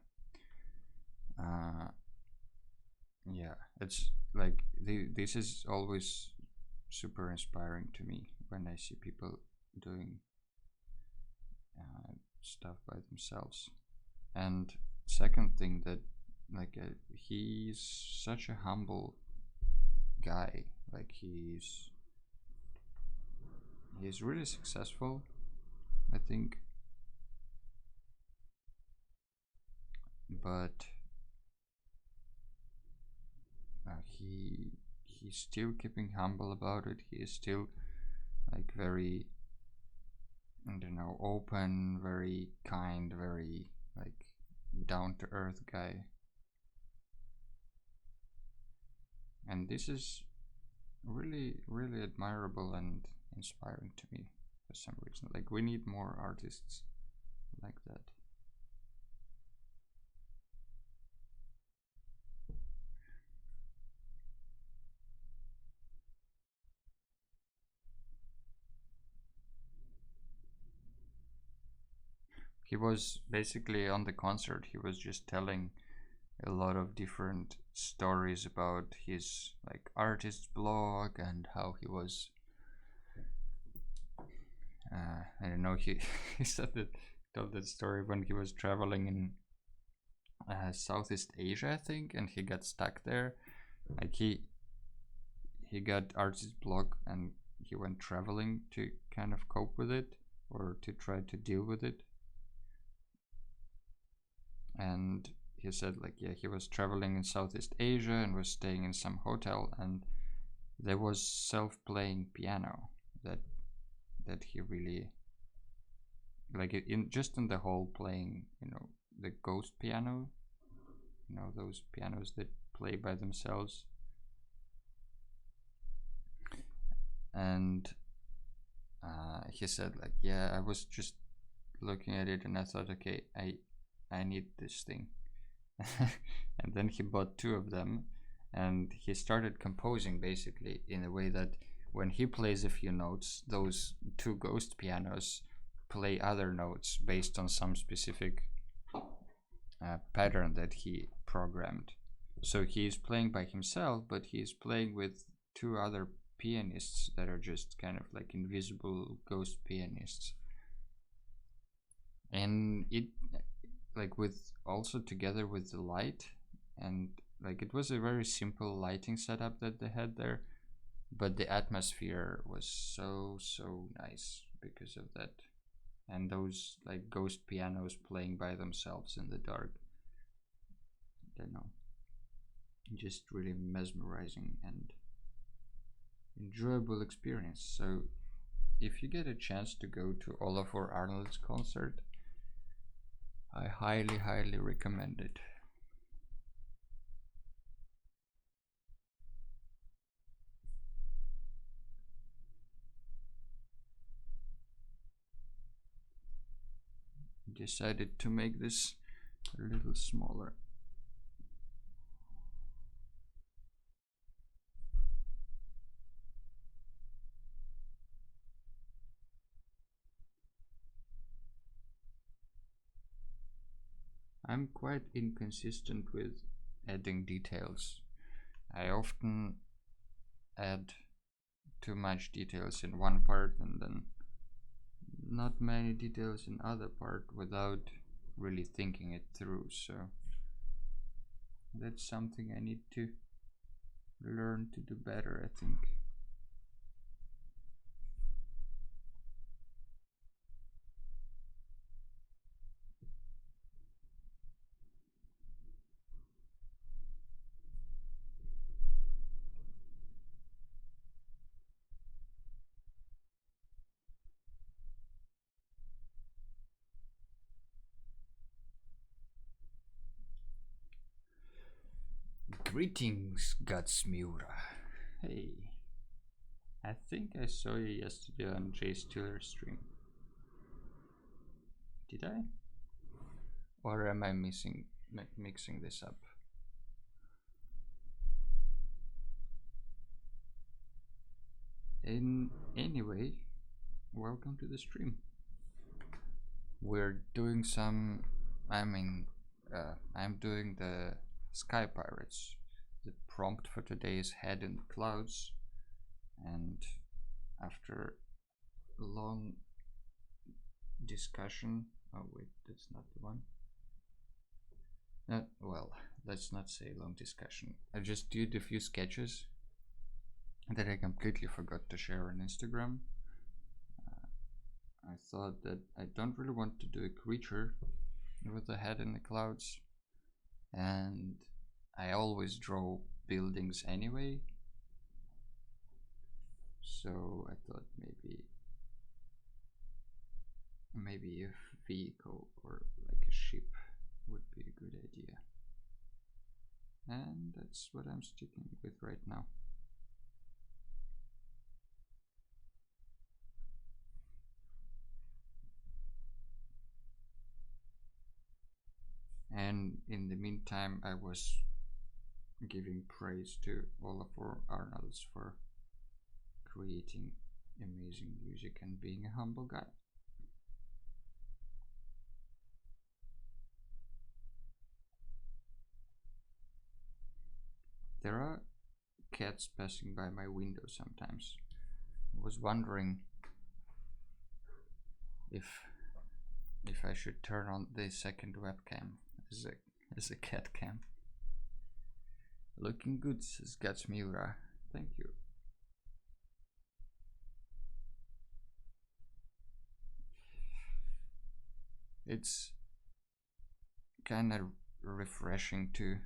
Yeah, it's like this is always super inspiring to me when I see people doing stuff by themselves. And second thing, that like he's such a humble guy. Like he's really successful, I think, but he's still keeping humble about it. He is still like very, I don't know, open, very kind, very like down to earth guy. And this is really admirable and inspiring to me for some reason. Like we need more artists like that. He was basically on the concert, he was just telling a lot of different stories about his like artist blog and how he was I don't know, he he said that, told that story when he was traveling in Southeast Asia, I think, and he got stuck there. Like he got artist block and he went traveling to kind of cope with it or to try to deal with it. And he said like, yeah, he was traveling in Southeast Asia and was staying in some hotel, and there was self-playing piano that he really like, in just in the hall playing, you know, the ghost piano, you know, those pianos that play by themselves. And he said like, yeah, I was just looking at it and I thought, okay, I need this thing. And then he bought two of them and he started composing basically in a way that when he plays a few notes, those two ghost pianos play other notes based on some specific pattern that he programmed. So he is playing by himself, but he is playing with two other pianists that are just kind of like invisible ghost pianists. And it, like, with also together with the light, and like it was a very simple lighting setup that they had there, but the atmosphere was so nice because of that. And those like ghost pianos playing by themselves in the dark, I don't know, just really mesmerizing and enjoyable experience. So if you get a chance to go to Olafur Arnold's concert, I highly recommend it. Decided to make this a little smaller. I'm quite inconsistent with adding details. I often add too much details in one part and then not many details in other part without really thinking it through. So that's something I need to learn to do better, I think. Greetings, Gutsmura. Hey, I think I saw you yesterday on Jay Stiller's stream. Did I? Or am I mixing this up? Anyway, welcome to the stream. We're doing some. I'm doing the Sky Pirates. The prompt for today is Head in the Clouds, and after a long discussion, oh wait, that's not the one. Well, let's not say long discussion. I just did a few sketches that I completely forgot to share on Instagram. I thought that I don't really want to do a creature with a head in the clouds, and I always draw buildings anyway, so I thought maybe a vehicle or like a ship would be a good idea, and that's what I'm sticking with right now. And in the meantime, I was giving praise to Olafur Arnalds for creating amazing music and being a humble guy. There are cats passing by my window sometimes. I was wondering if I should turn on the second webcam as a cat cam. Looking good, says Gatsmiura. Thank you. It's kind of refreshing too.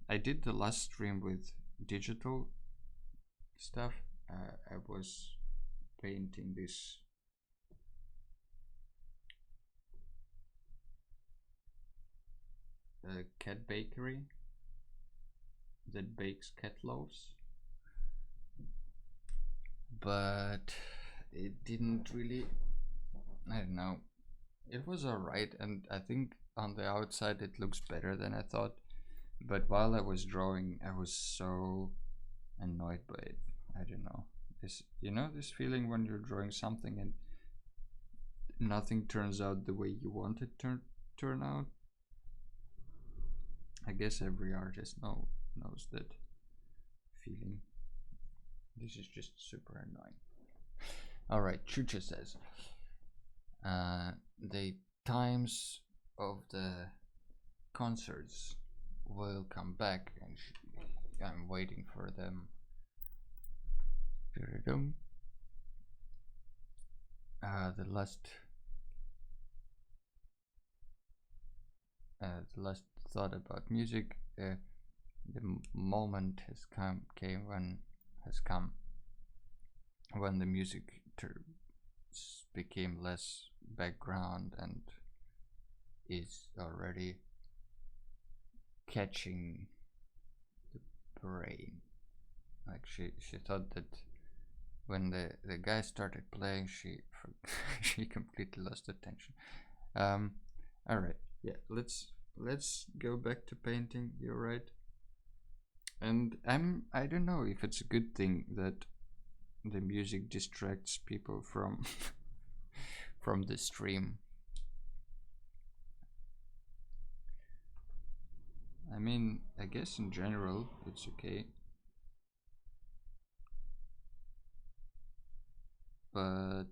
I did the last stream with digital stuff. I was painting this cat bakery that bakes cat loaves, but it didn't really, I don't know, it was alright, and I think on the outside it looks better than I thought, but while I was drawing I was so annoyed by it. I don't know, this, you know, this feeling when you're drawing something and nothing turns out the way you want it to turn out. I guess every artist knows that feeling. This is just super annoying. Alright, Chucha says, the times of the concerts will come back, and I'm waiting for them. The last thought about music. The moment has come when the music became less background and is already catching the brain. Like she thought that when the guy started playing, she she completely lost attention. All right, yeah, let's go back to painting. You're right, and I don't know if it's a good thing that the music distracts people from from the stream. I mean, I guess in general it's okay, but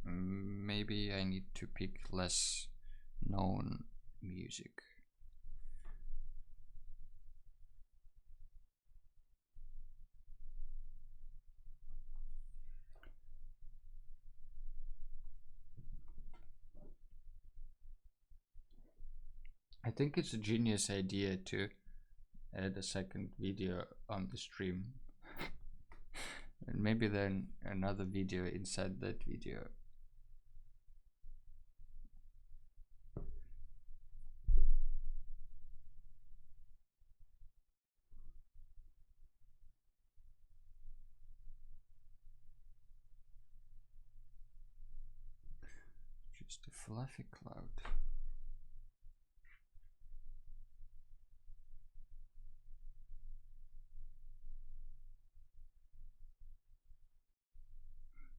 maybe I need to pick less known music. I think it's a genius idea to add a second video on the stream. And maybe then another video inside that video. Just a fluffy cloud.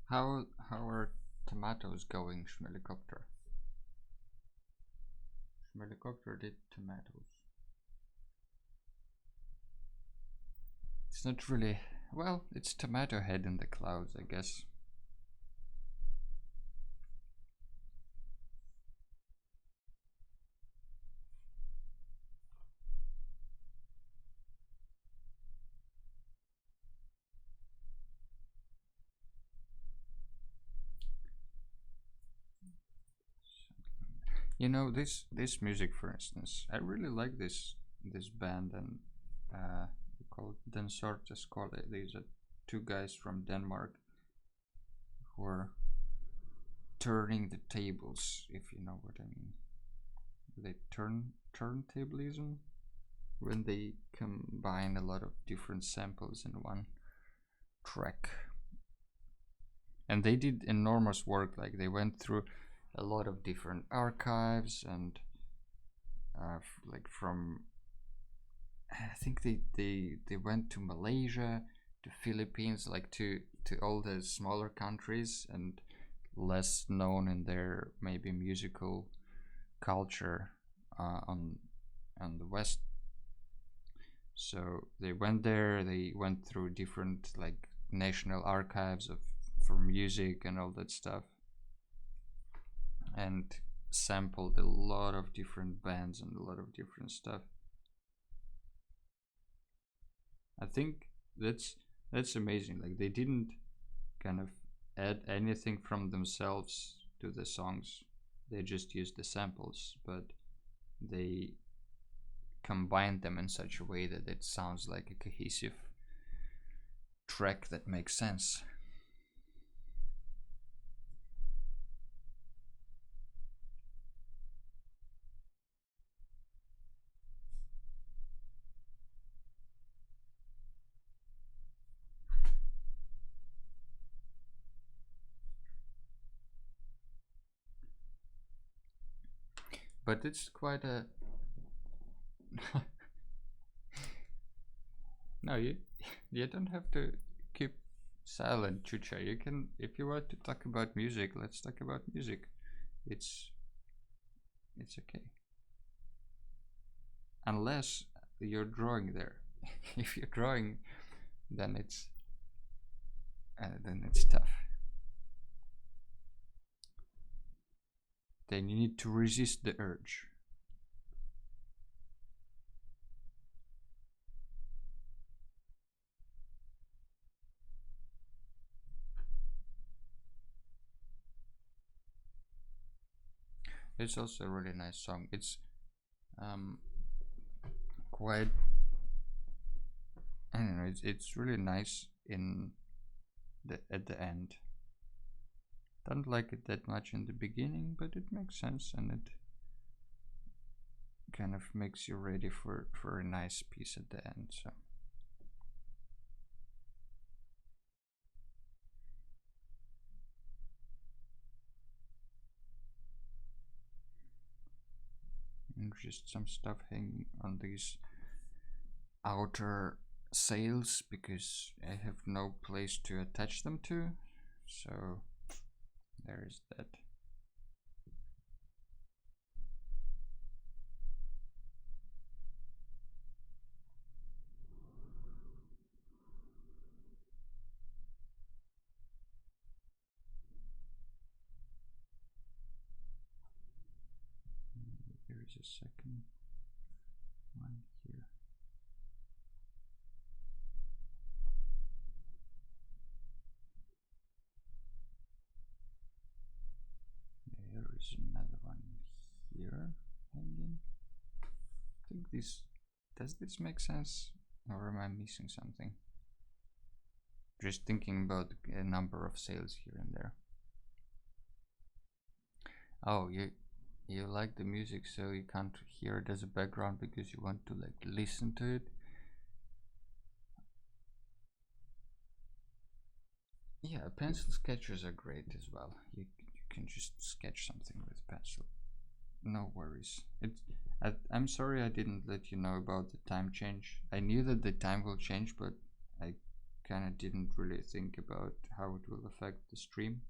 How are tomatoes going, Schmelikopter? Schmelikopter did tomatoes. It's not really, well, it's tomato head in the clouds, I guess. You know, this music, for instance, I really like this band, and called Den Sorte Skole. These are two guys from Denmark who are turning the tables, if you know what I mean. They turntablism, when they combine a lot of different samples in one track. And they did enormous work. Like, they went through a lot of different archives, and like from, I think they went to Malaysia, to Philippines, like to all the smaller countries and less known in their maybe musical culture on the West. So they went there, they went through different like national archives for music and all that stuff. and sampled a lot of different bands and a lot of different stuff. I think that's amazing. Like, they didn't kind of add anything from themselves to the songs. They just used the samples, but they combined them in such a way that it sounds like a cohesive track that makes sense. But it's quite a no, you don't have to keep silent, Chucha. You can, if you want to talk about music, let's talk about music. It's okay. Unless you're drawing there. If you're drawing, then it's tough. Then you need to resist the urge. It's also a really nice song. It's quite, I don't know, it's really nice in at the end. Don't like it that much in the beginning, but it makes sense, and it kind of makes you ready for a nice piece at the end. So and just some stuff hanging on these outer sails because I have no place to attach them to, so there is that. There is a second one here. There is another one here hanging. I think this, does this make sense, or am I missing something? Just thinking about a number of sails here and there. Oh, you like the music, so you can't hear it as a background because you want to like listen to it. Yeah, pencil sketches are great as well. You can just sketch something with pencil. No worries. I'm sorry I didn't let you know about the time change. I knew that the time will change, but I kind of didn't really think about how it will affect the stream.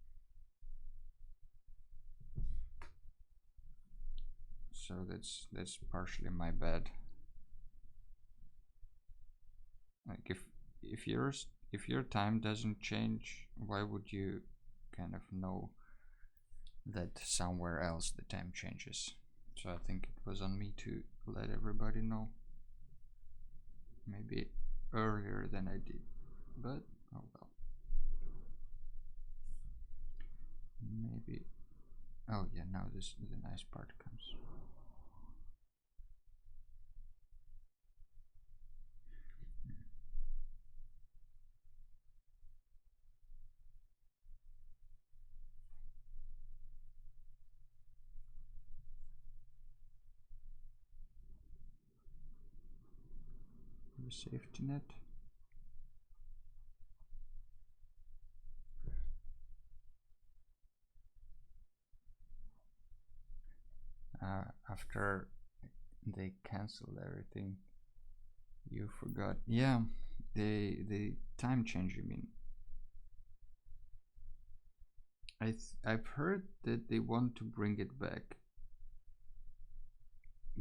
So that's partially my bad. Like, if your time doesn't change, why would you kind of know that somewhere else the time changes? So I think it was on me to let everybody know. Maybe earlier than I did, but oh well. Maybe, oh yeah, now this the nice part comes. The safety net. After they canceled everything, you forgot. Yeah, the time change, you mean? I've heard that they want to bring it back,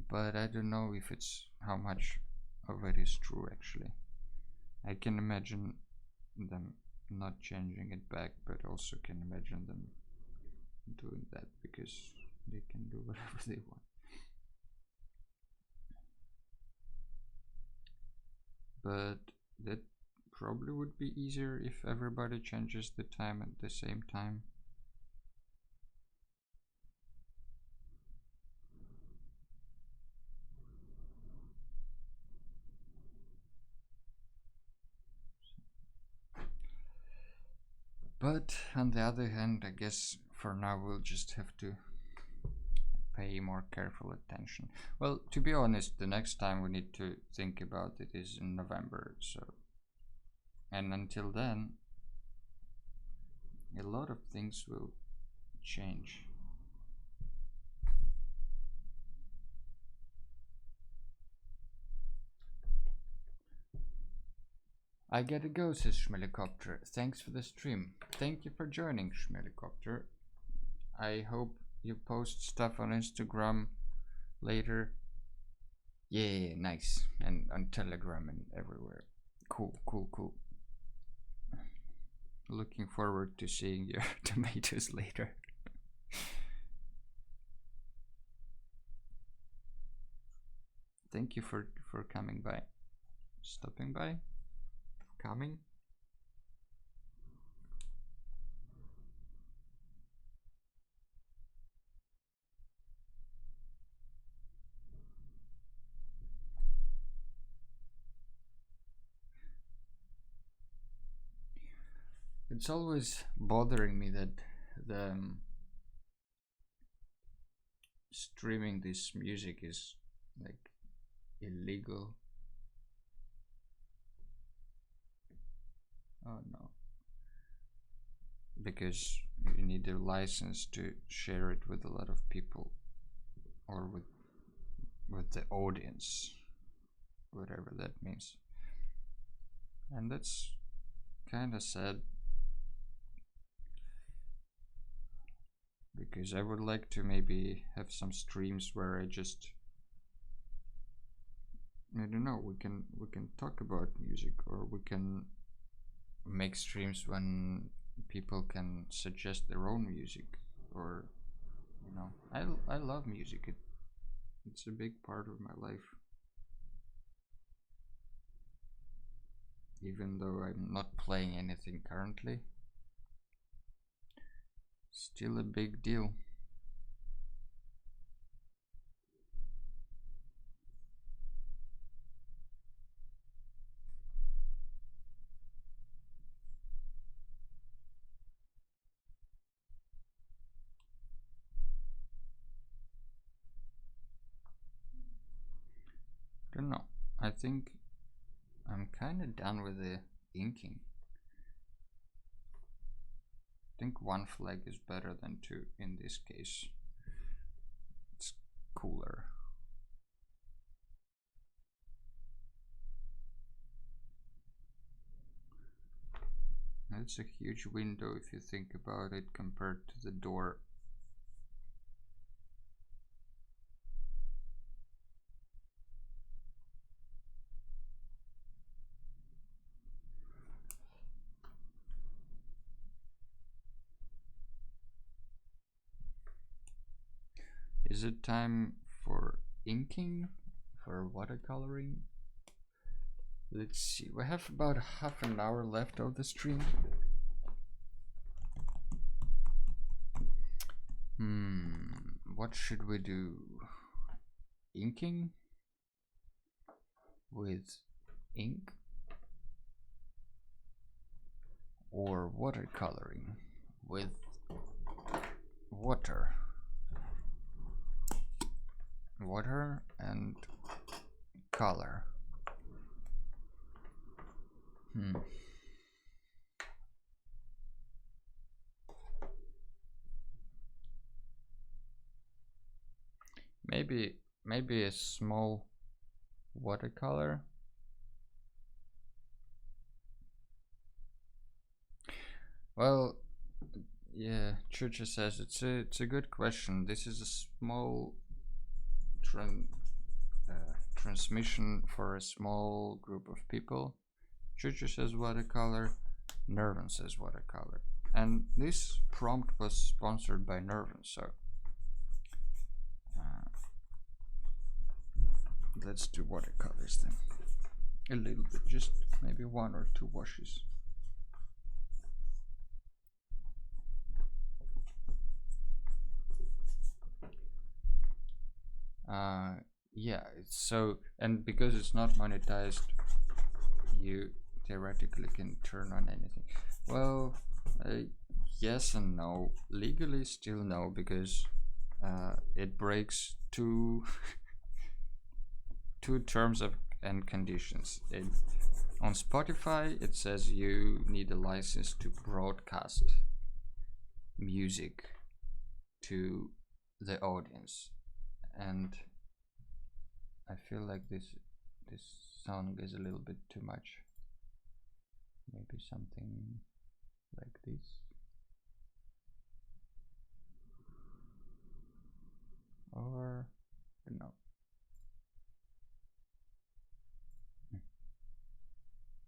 but I don't know if it's how much of it is true actually. I can imagine them not changing it back, but also can imagine them doing that because they can do whatever they want. But that probably would be easier if everybody changes the time at the same time. But on the other hand, I guess for now we'll just have to pay more careful attention. Well, to be honest, the next time we need to think about it is in November, so, and until then a lot of things will change. I gotta go, says Schmelicopter. Thanks for the stream. Thank you for joining, Schmelicopter. I hope you post stuff on Instagram later. Yeah, nice. And on Telegram and everywhere. Cool, cool, cool. Looking forward to seeing your tomatoes later. Thank you for coming by. Stopping by. Coming. It's always bothering me that the streaming this music is like illegal. Oh no. Because you need a license to share it with a lot of people, or with the audience, whatever that means. And that's kind of sad, because I would like to maybe have some streams where I just, I don't know, we can talk about music, or we can make streams when people can suggest their own music, or you know, I love music. It's a big part of my life, even though I'm not playing anything currently. Still a big deal. Don't know. I think I'm kind of done with the inking. I think one flag is better than two in this case. It's cooler. It's a huge window if you think about it compared to the door. Is it time for inking? For watercoloring? Let's see, we have about half an hour left of the stream. What should we do? Inking with ink, or watercoloring with water? Water and color. Maybe a small watercolor. Well, yeah, Chucha says it's a good question. This is a small transmission for a small group of people. Chucha says watercolor. Nervin says watercolor. And this prompt was sponsored by Nervin, so let's do watercolors then. A little bit, just maybe 1 or 2 washes. Yeah, so, and because it's not monetized, you theoretically can turn on anything. Well, yes and no. Legally, still no, because it breaks two terms of and conditions. On Spotify, it says you need a license to broadcast music to the audience, and I feel like this song is a little bit too much. Maybe something like this. Or no.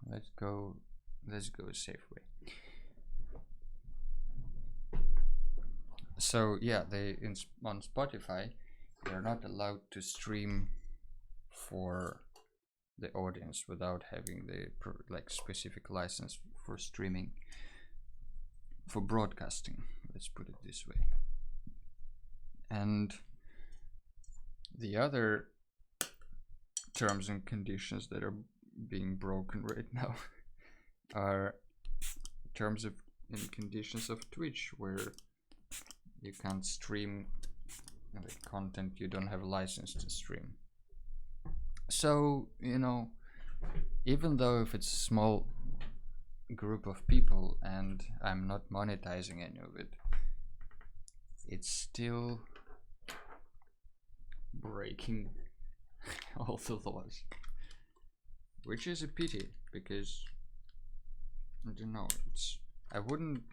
Let's go a safe way. So yeah, on Spotify, they're not allowed to stream for the audience without having the specific license for streaming, for broadcasting, let's put it this way. And the other terms and conditions that are being broken right now are terms of and conditions of Twitch, where you can't stream the content you don't have a license to stream. So, you know, even though if it's a small group of people and I'm not monetizing any of it, it's still breaking all the laws, which is a pity, because I don't know, I wouldn't.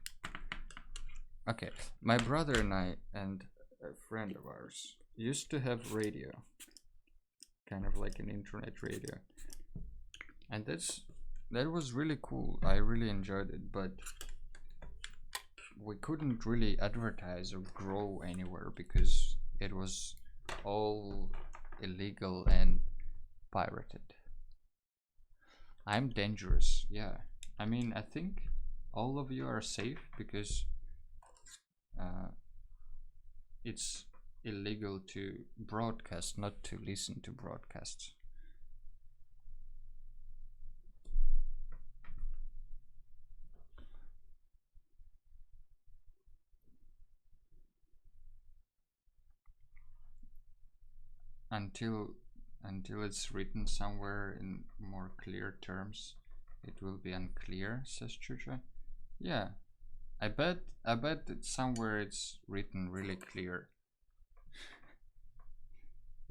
Okay, my brother and I and a friend of ours used to have radio, kind of like an internet radio, and that was really cool. I really enjoyed it, but we couldn't really advertise or grow anywhere because it was all illegal and pirated. I'm dangerous, yeah. I mean, I think all of you are safe because it's illegal to broadcast, not to listen to broadcasts. Until it's written somewhere in more clear terms, it will be unclear, says Chucha. Yeah, I bet that somewhere it's written really clear.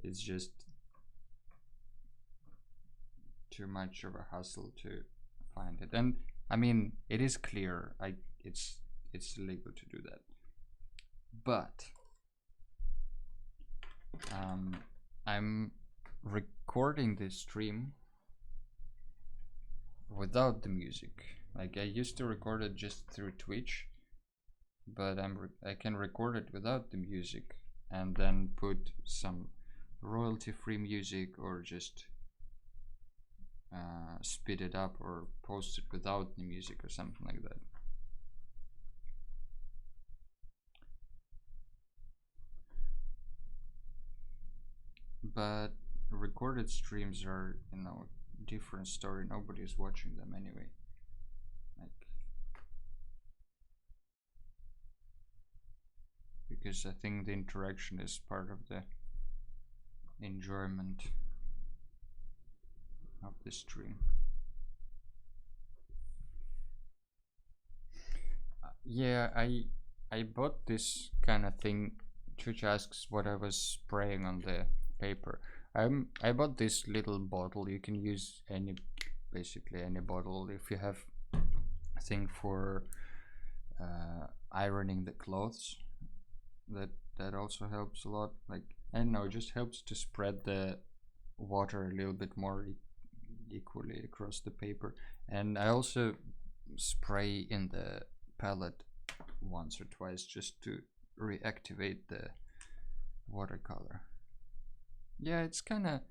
It's just too much of a hassle to find it. And I mean, it is clear. It's illegal to do that. But I'm recording this stream without the music. Like, I used to record it just through Twitch, but I can record it without the music and then put some royalty-free music, or just speed it up or post it without the music or something like that. But recorded streams are, you know, different story. Nobody's watching them anyway. Like, because I think the interaction is part of the enjoyment of the stream. Yeah, I bought this kind of thing. Chuch asks what I was spraying on the paper. I bought this little bottle. You can use basically any bottle if you have a thing for ironing the clothes. That also helps a lot. Like, I don't know, it just helps to spread the water a little bit more equally across the paper. And I also spray in the palette once or twice just to reactivate the watercolor. Yeah, it's kind of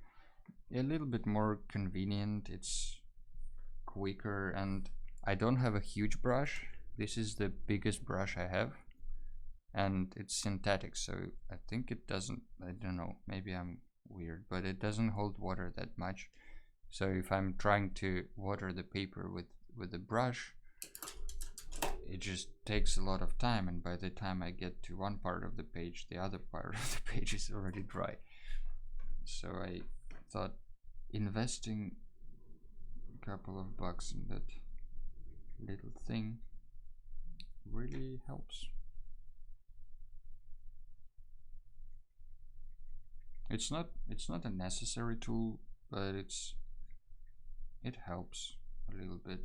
a little bit more convenient. It's quicker, and I don't have a huge brush. This is the biggest brush I have, and it's synthetic, so I think it doesn't, I don't know, maybe I'm weird, but it doesn't hold water that much. So if I'm trying to water the paper with a brush, it just takes a lot of time, and by the time I get to one part of the page, the other part of the page is already dry. So I thought investing a couple of bucks in that little thing really helps. It's not a necessary tool, but it helps a little bit.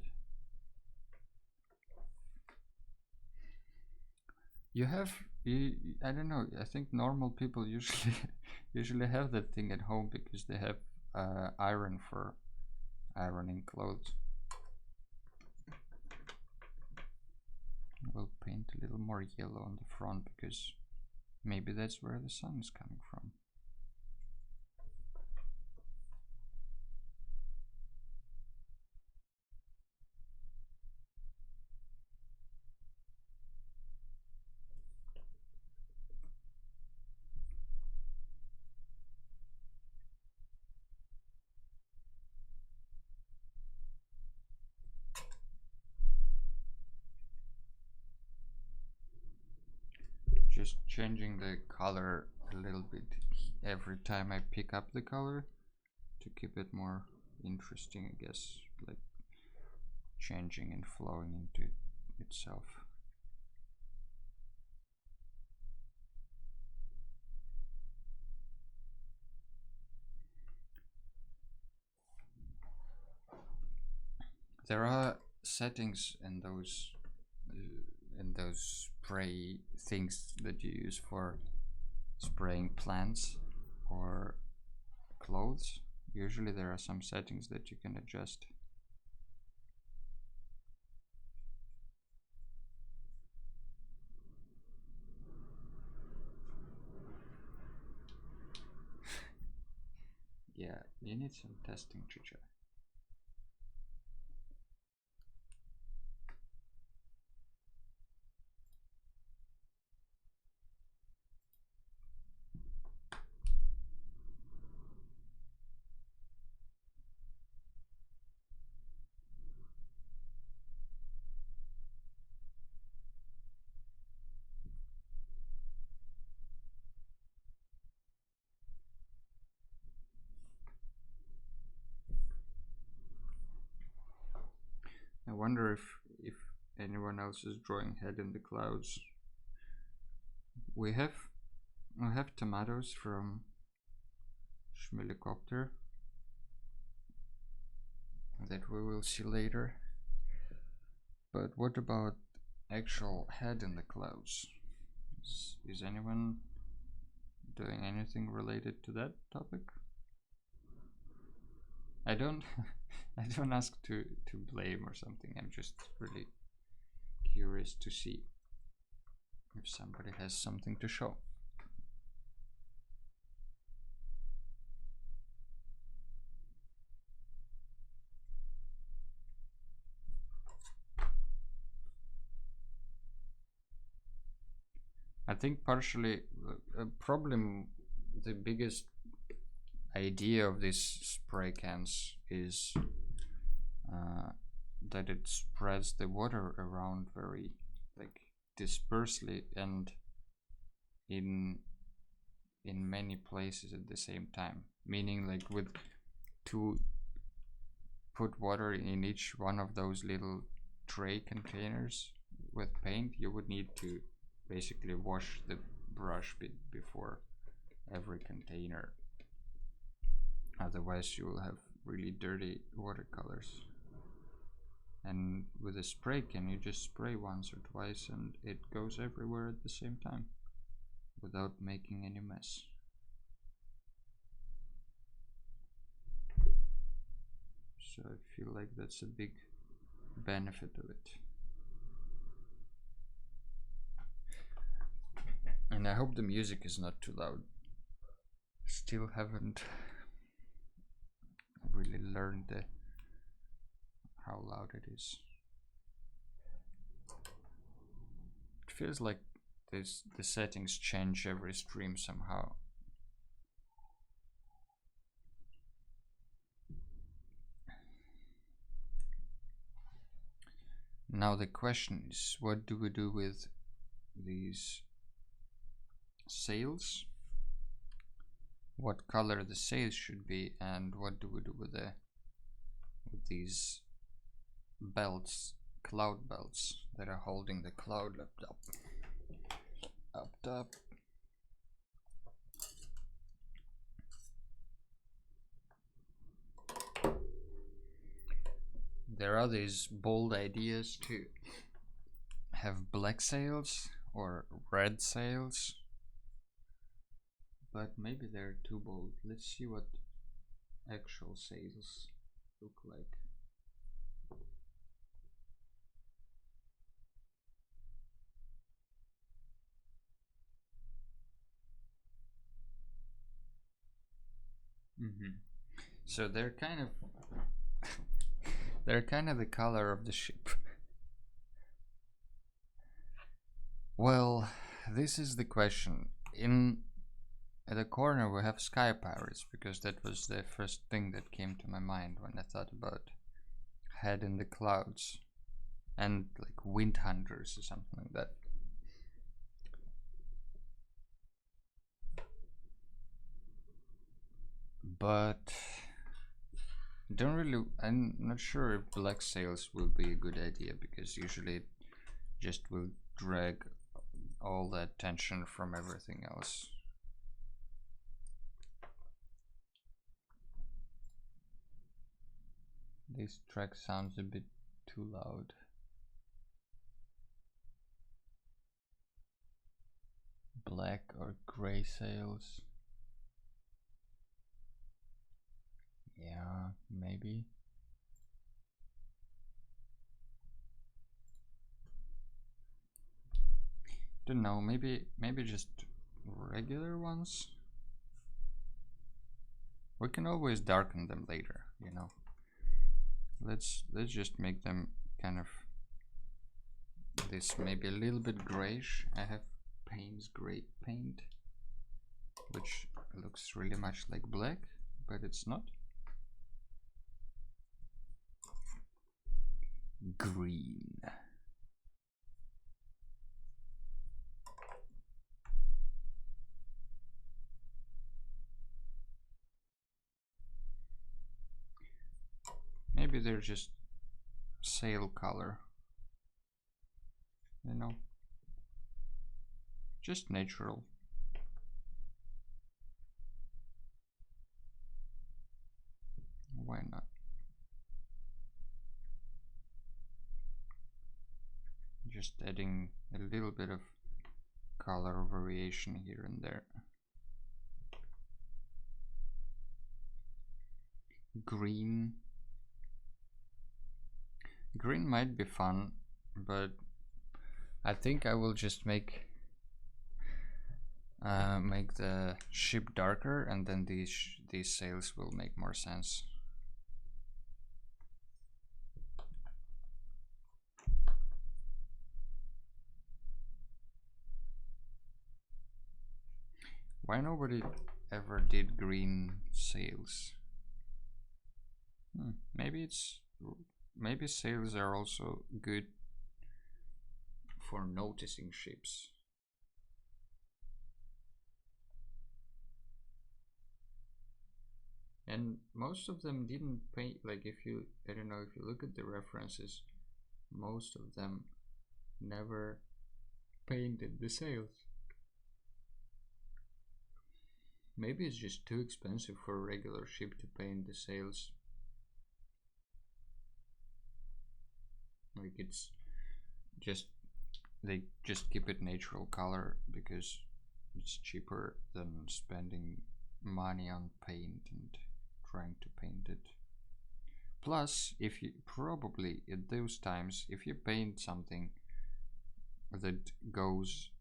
You have, I don't know, I think normal people usually have that thing at home because they have iron for ironing clothes. We'll paint a little more yellow on the front because maybe that's where the sun is coming from. Just changing the color a little bit every time I pick up the color to keep it more interesting, I guess, like changing and flowing into itself. There are settings in those spray things that you use for spraying plants or clothes. Usually there are some settings that you can adjust. Yeah, you need some testing, Chicha. I wonder if anyone else is drawing head in the clouds. We have tomatoes from Schmilicopter that we will see later. But what about actual head in the clouds? Is anyone doing anything related to that topic? I don't I don't ask to blame or something. I'm just really curious to see if somebody has something to show. I think partially a problem, the biggest idea of these spray cans is that it spreads the water around very like dispersely and in many places at the same time, meaning like with to put water in each one of those little tray containers with paint, you would need to basically wash the brush before every container, otherwise you will have really dirty watercolors. And with a spray can, you just spray once or twice and it goes everywhere at the same time without making any mess. So I feel like that's a big benefit of it. And I hope the music is not too loud. Still haven't really learned how loud it is. It feels like the settings change every stream somehow. Now the question is, what do we do with these sails? What color the sails should be, and what do we do with these belts, cloud belts that are holding the cloud up top. There are these bold ideas to have black sails or red sails, but maybe they're too bold. Let's see what actual sails look like. So they're kind of the color of the ship. Well, this is the question. In the corner we have sky pirates, because that was the first thing that came to my mind when I thought about head in the clouds, and like wind hunters or something like that. But I'm not sure if black sails will be a good idea, because usually it just will drag all the attention from everything else. This track sounds a bit too loud. Black or gray sails. Yeah, maybe. Don't know, maybe just regular ones. We can always darken them later, you know. Let's just make them kind of this, maybe a little bit grayish. I have Payne's gray paint, which looks really much like black, but it's not. Green. Maybe they're just sail color, you know, just natural. Why not? Just adding a little bit of color variation here and there. Green. Green might be fun, but I think I will just make the ship darker, and then these sails will make more sense. Why nobody ever did green sails? Maybe sails are also good for noticing ships. And most of them didn't paint, like if you, I don't know, if you look at the references, most of them never painted the sails. Maybe it's just too expensive for a regular ship to paint the sails. Like it's just, they just keep it natural color because it's cheaper than spending money on paint and trying to paint it. Plus, if you probably at those times, if you paint something that goes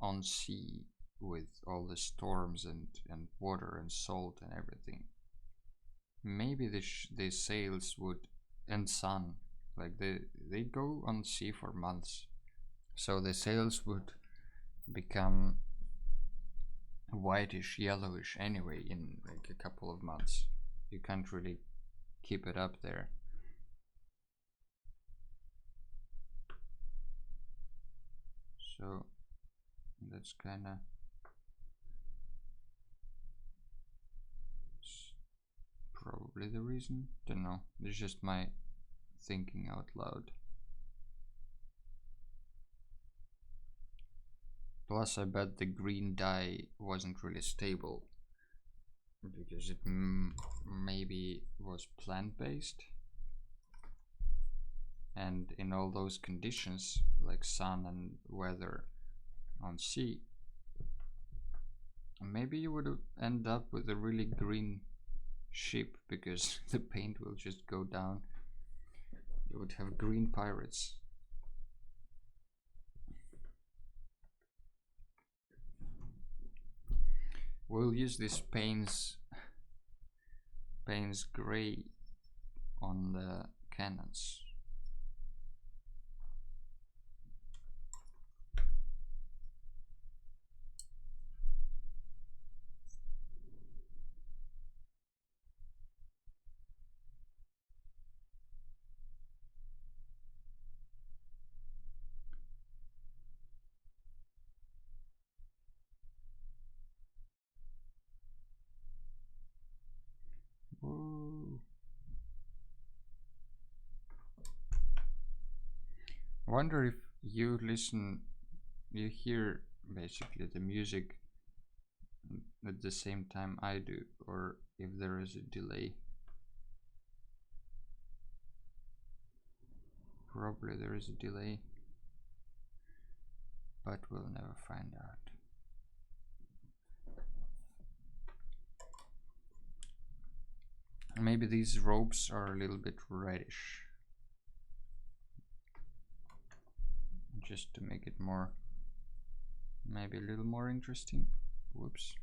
on sea with all the storms and water and salt and everything. Maybe the sails would, and sun, like they go on sea for months, so the sails would become whitish, yellowish anyway in like a couple of months. You can't really keep it up there. So that's kind of probably the reason. Don't know. It's just my thinking out loud. Plus, I bet the green dye wasn't really stable because it maybe was plant-based, and in all those conditions like sun and weather on sea, maybe you would end up with a really green ship because the paint will just go down. You would have green pirates. We'll use this Payne's gray on the cannons. Whoa. I wonder if you hear basically the music at the same time I do, or if there is a delay. Probably there is a delay, but we'll never find out. Maybe these ropes are a little bit reddish, just to make it more, maybe a little more interesting. Whoops.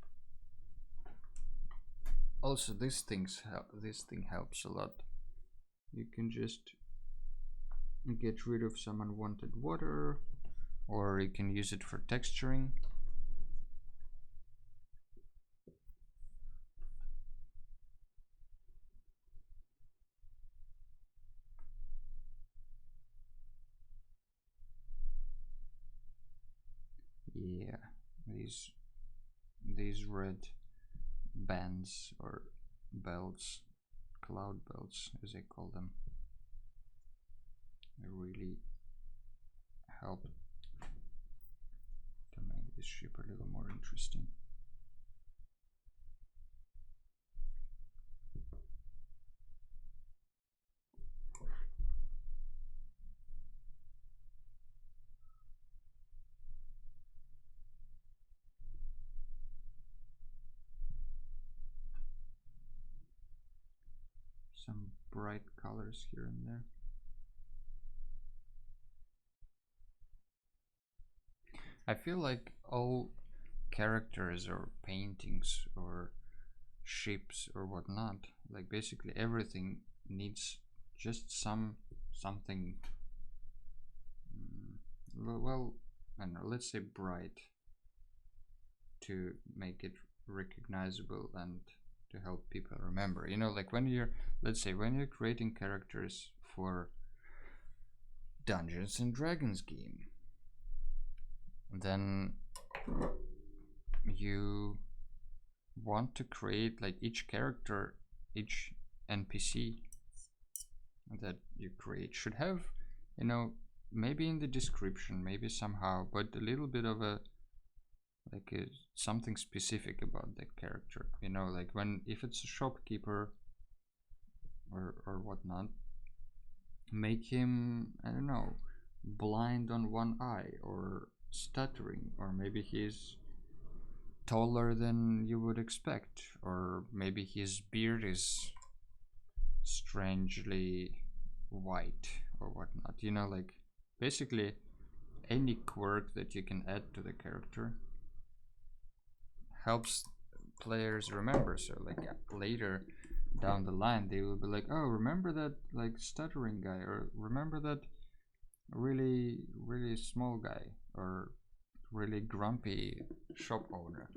Also, this thing helps a lot. You can just get rid of some unwanted water, or you can use it for texturing. Yeah, these red bands or belts, cloud belts as I call them, they really help to make this ship a little more interesting. Some bright colors here and there. I feel like all characters or paintings or ships or whatnot, like basically everything needs just something, well, I don't know, let's say bright, to make it recognizable and to help people remember. You know, like when you're, let's say when you're creating characters for Dungeons and Dragons game, then you want to create like each character, each NPC that you create should have, you know, maybe in the description, maybe somehow, but a little bit of a like something specific about that character, you know, like when if it's a shopkeeper or whatnot, make him, I don't know, blind on one eye or stuttering, or maybe he's taller than you would expect, or maybe his beard is strangely white or whatnot, you know, like basically any quirk that you can add to the character helps players remember. So like later down the line, they will be like, oh, remember that like stuttering guy, or remember that really small guy, or really grumpy shop owner.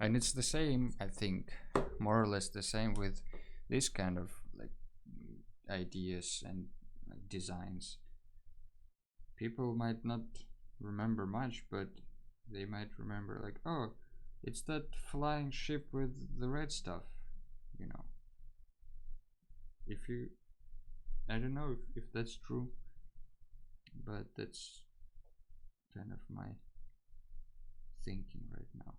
And it's the same, I think, more or less the same with this kind of like ideas and like, designs. People might not remember much, but they might remember like, oh, it's that flying ship with the red stuff, you know. If you, I don't know if that's true, but that's kind of my thinking right now.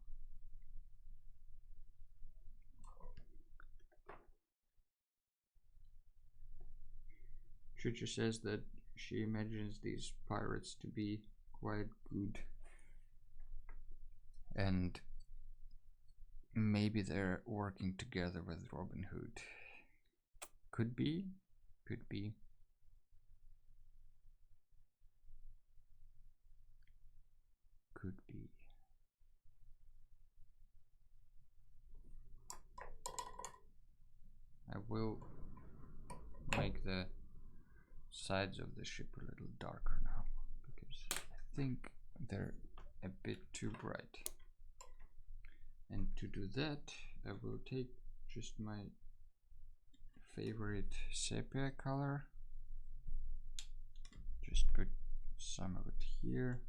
Chuchu says that she imagines these pirates to be quite good, and maybe they're working together with Robin Hood. Could be, could be. Could be. I will make the sides of the ship a little darker now, because I think they're a bit too bright. And to do that, I will take just my favorite sepia color, just put some of it here.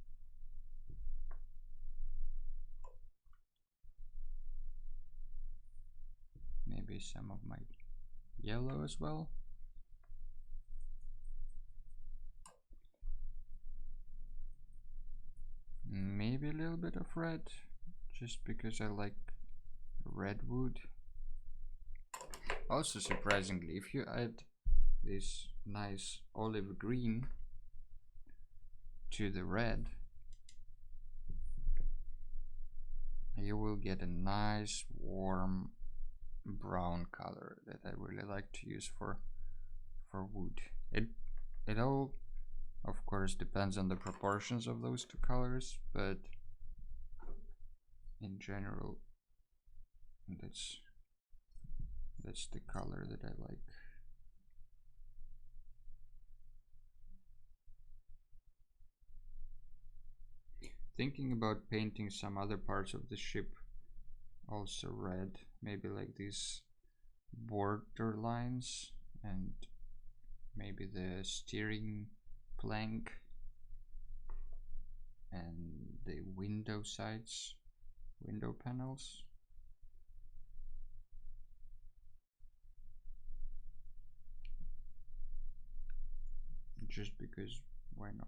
Maybe some of my yellow as well. Maybe a little bit of red, just because I like red wood. Also, surprisingly, if you add this nice olive green to the red, you will get a nice warm brown color that I really like to use for wood. It all of course depends on the proportions of those two colors, but in general that's the color that I like. Thinking about painting some other parts of the ship also red, maybe like these border lines and maybe the steering plank and the window sides, window panels. Just because, why not?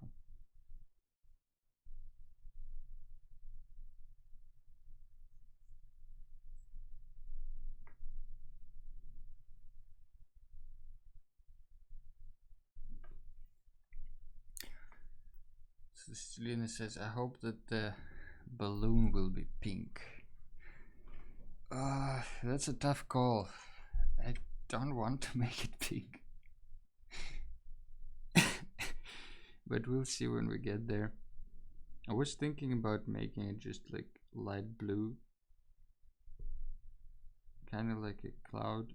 So Selena says, I hope that the balloon will be pink. That's a tough call. I don't want to make it pink. But we'll see when we get there. I was thinking about making it just like light blue, kind of like a cloud,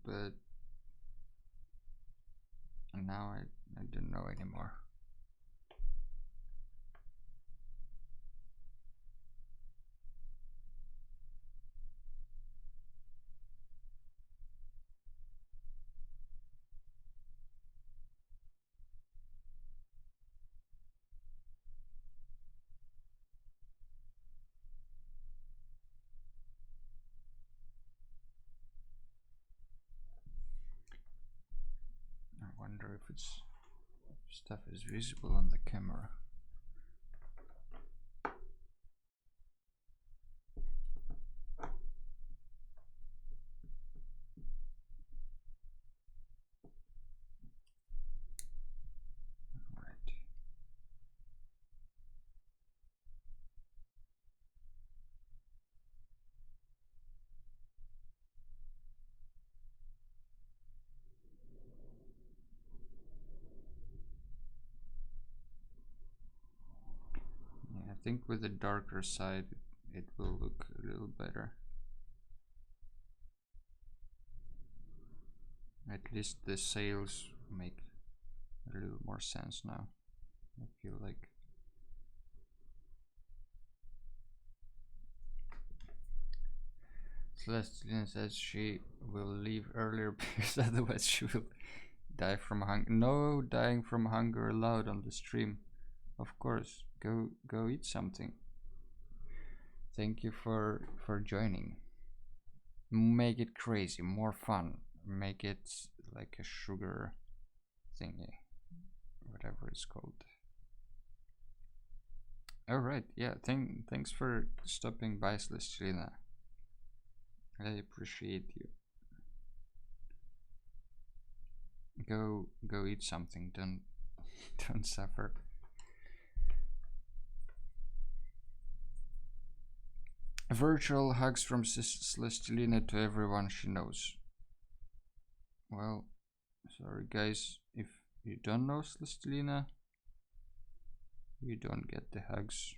but now I don't know anymore. I wonder if stuff is visible on the camera. Right. think with the darker side it will look a little better. At least the sails make a little more sense now. I feel like Celestine says she will leave earlier because otherwise she will die from hunger. No dying from hunger allowed on the stream. Of course, go eat something. Thank you for joining. Make it crazy, more fun. Make it like a sugar thingy, whatever it's called. All right, yeah. Thanks for stopping by, Celestina. I appreciate you. Go eat something. Don't suffer. Virtual hugs from Celestina to everyone she knows. Well, sorry guys, if you don't know Celestina, you don't get the hugs.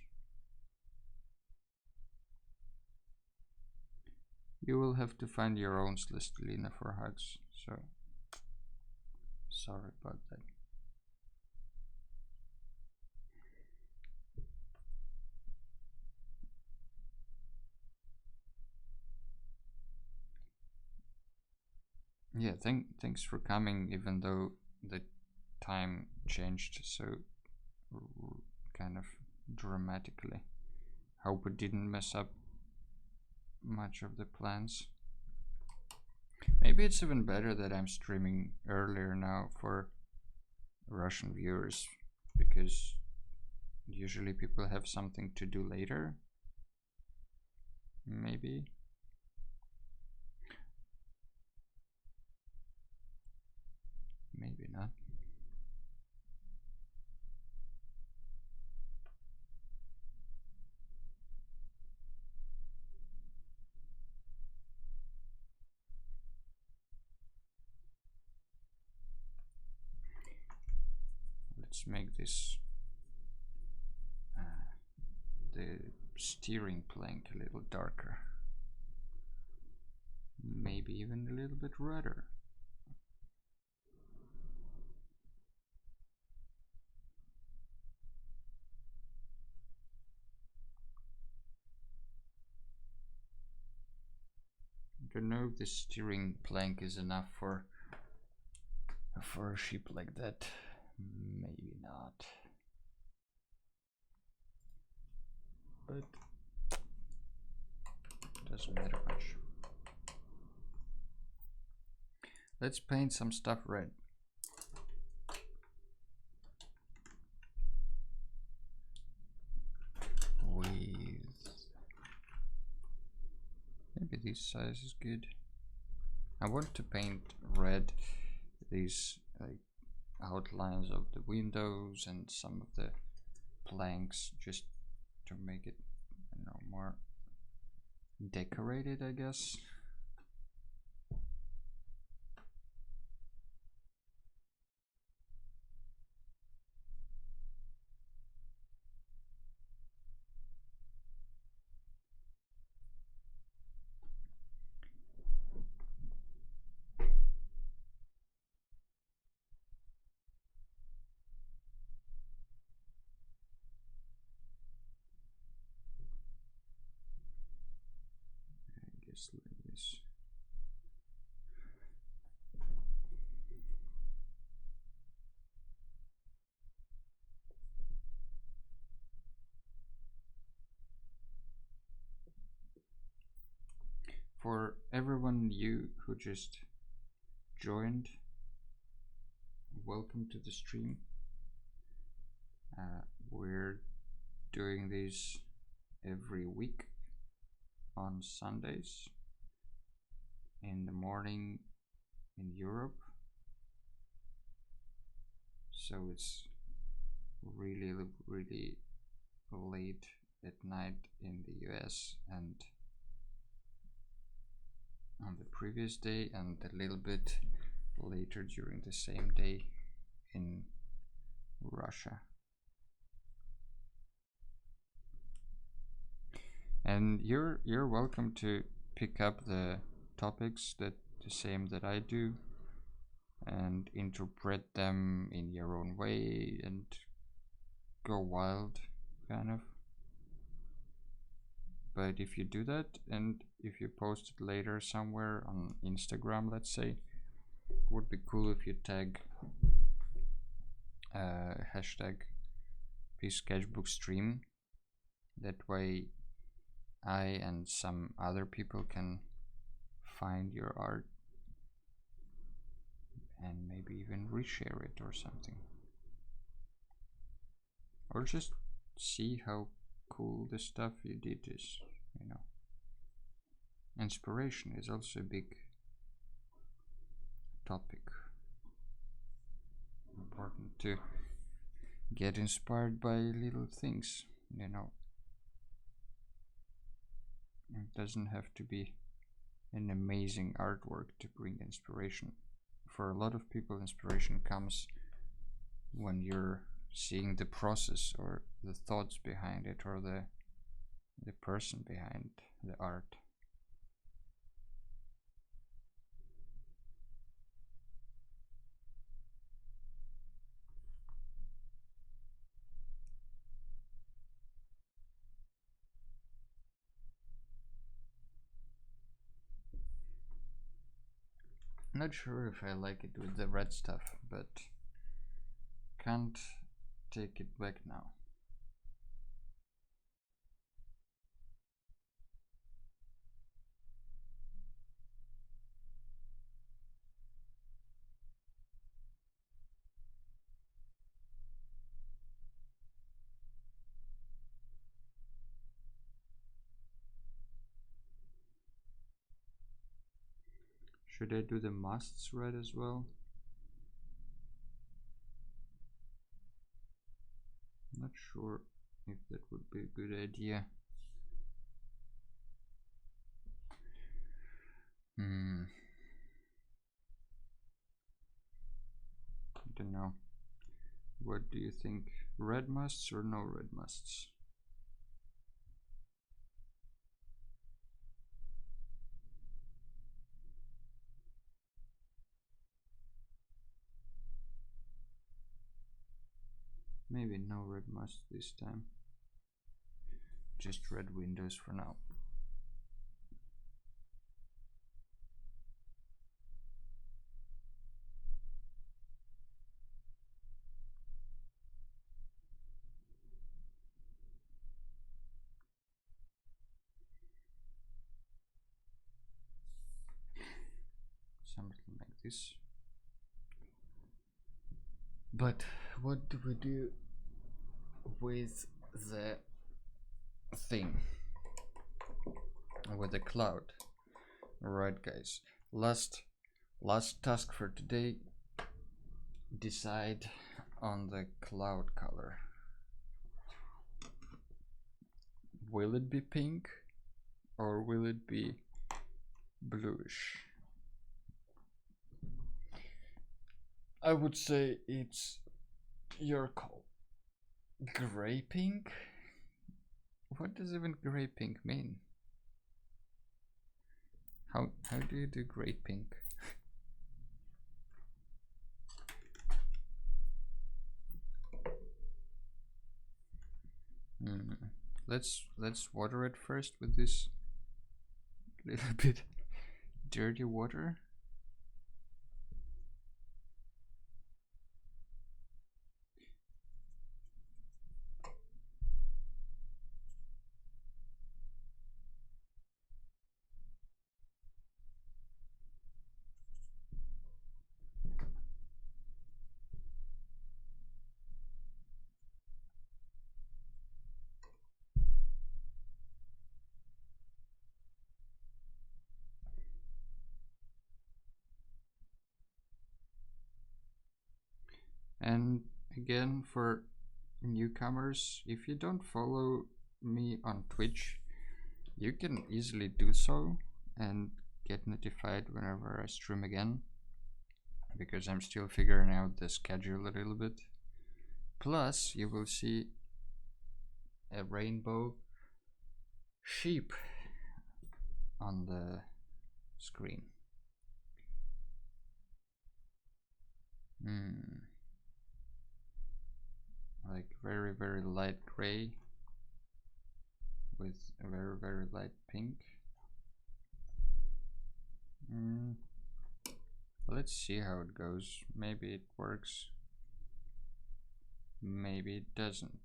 You will have to find your own Celestina for hugs, so sorry about that. Yeah, thanks for coming, even though the time changed so kind of dramatically. Hope it didn't mess up much of the plans. Maybe it's even better that I'm streaming earlier now for Russian viewers, because usually people have something to do later. Maybe. Maybe not. Let's make this the steering plank a little darker. Maybe even a little bit redder. I don't know if the steering plank is enough for a ship like that. Maybe not. But doesn't matter much. Let's paint some stuff red. Maybe this size is good. I want to paint red these like outlines of the windows and some of the planks, just to make it, you know, more decorated, I guess. Like this. For everyone new who just joined, welcome to the stream. We're doing these every week on Sundays in the morning in Europe, so it's really late at night in the US, and on the previous day, and a little bit later during the same day in Russia. And you're welcome to pick up the topics that the same that I do and interpret them in your own way and go wild, kind of. But if you do that, and if you post it later somewhere on Instagram, let's say, it would be cool if you tag hashtag Peace Sketchbook Stream. That way I and some other people can find your art and maybe even reshare it or something. Or just see how cool the stuff you did is, you know. Inspiration is also a big topic. Important to get inspired by little things, you know. It doesn't have to be an amazing artwork to bring inspiration. For a lot of people, inspiration comes when you're seeing the process or the thoughts behind it or the person behind the art. Not sure if I like it with the red stuff, but can't take it back now. Should I do the musts red as well? Not sure if that would be a good idea. I don't know. What do you think? Red musts or no red musts? Maybe no red must this time. Just red windows for now. Something like this. But what do we do with the thing? With the cloud? Alright guys, last task for today. Decide on the cloud color. Will it be pink or will it be bluish? I would say it's your call. Gray pink? What does even gray pink mean? How do you do gray pink? Let's water it first with this little bit dirty water. And again, for newcomers, if you don't follow me on Twitch, you can easily do so and get notified whenever I stream again, because I'm still figuring out the schedule a little bit. Plus, you will see a rainbow sheep on the screen. Like very light gray with a very light pink. Let's see how it goes. Maybe it works, maybe it doesn't.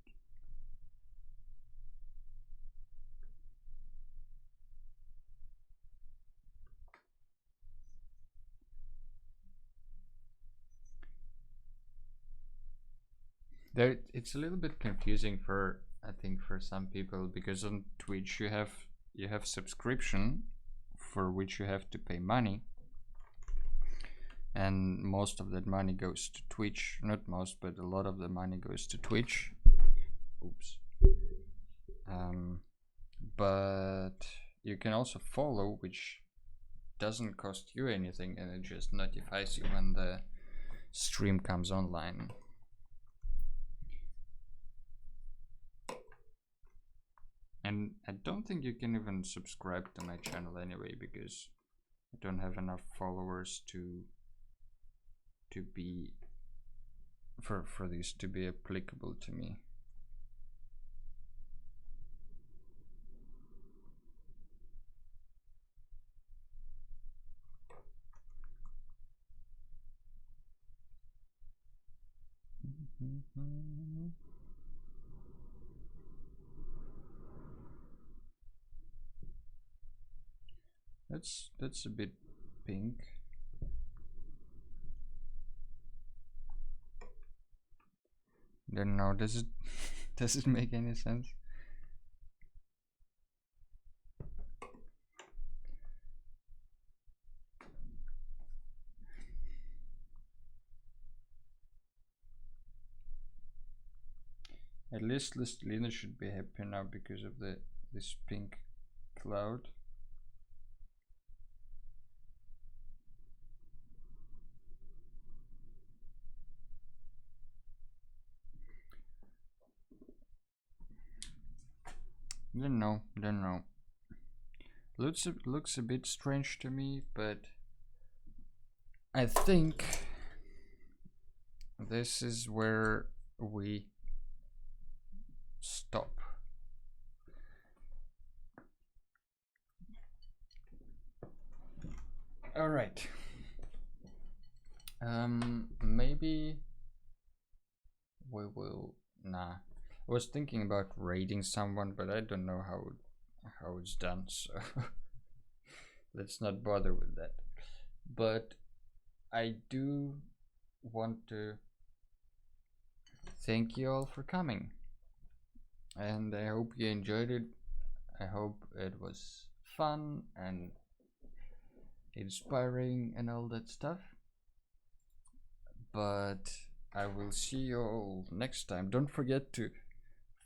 It's a little bit confusing for, I think, for some people, because on Twitch you have subscription for which you have to pay money, and most of that money goes to Twitch. Not most, but a lot of the money goes to Twitch. Oops. But you can also follow, which doesn't cost you anything, and it just notifies you when the stream comes online. And I don't think you can even subscribe to my channel anyway, because I don't have enough followers to be for this to be applicable to me. That's a bit pink. Don't know, does it make any sense? At least Lina should be happy now because of this pink cloud. Don't know. Looks a bit strange to me, but I think this is where we stop. All right. Maybe we will. Nah. I was thinking about raiding someone, but I don't know how it's done, so let's not bother with that. But I do want to thank you all for coming, and I hope you enjoyed it. I hope it was fun and inspiring and all that stuff. But I will see you all next time. Don't forget to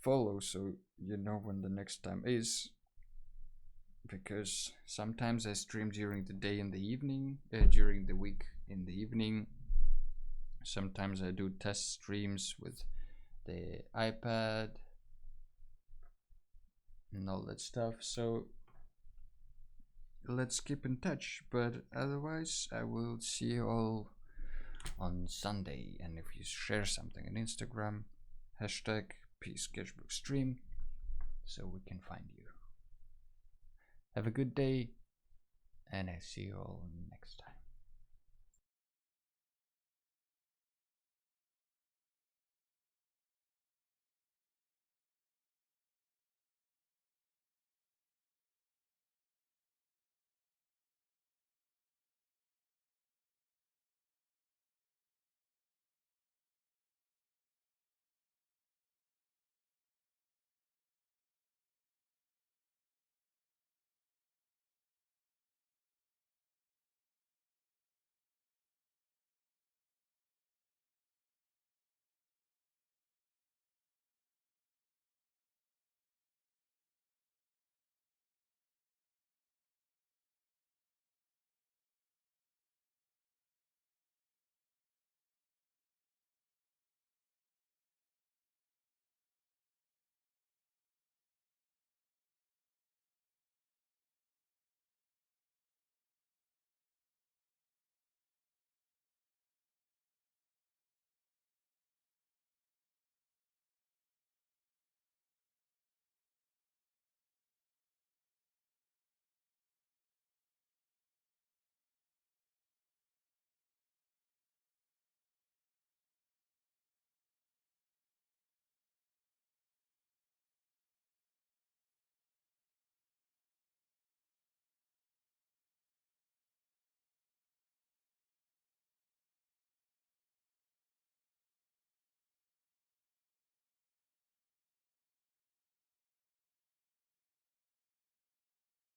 follow so you know when the next time is, because sometimes I stream during the day in the evening, during the week in the evening. Sometimes I do test streams with the iPad and all that stuff, so let's keep in touch. But otherwise, I will see you all on Sunday, and if you share something on Instagram, hashtag #PeaceSketchbookStream, so we can find you. Have a good day, and I see you all next time.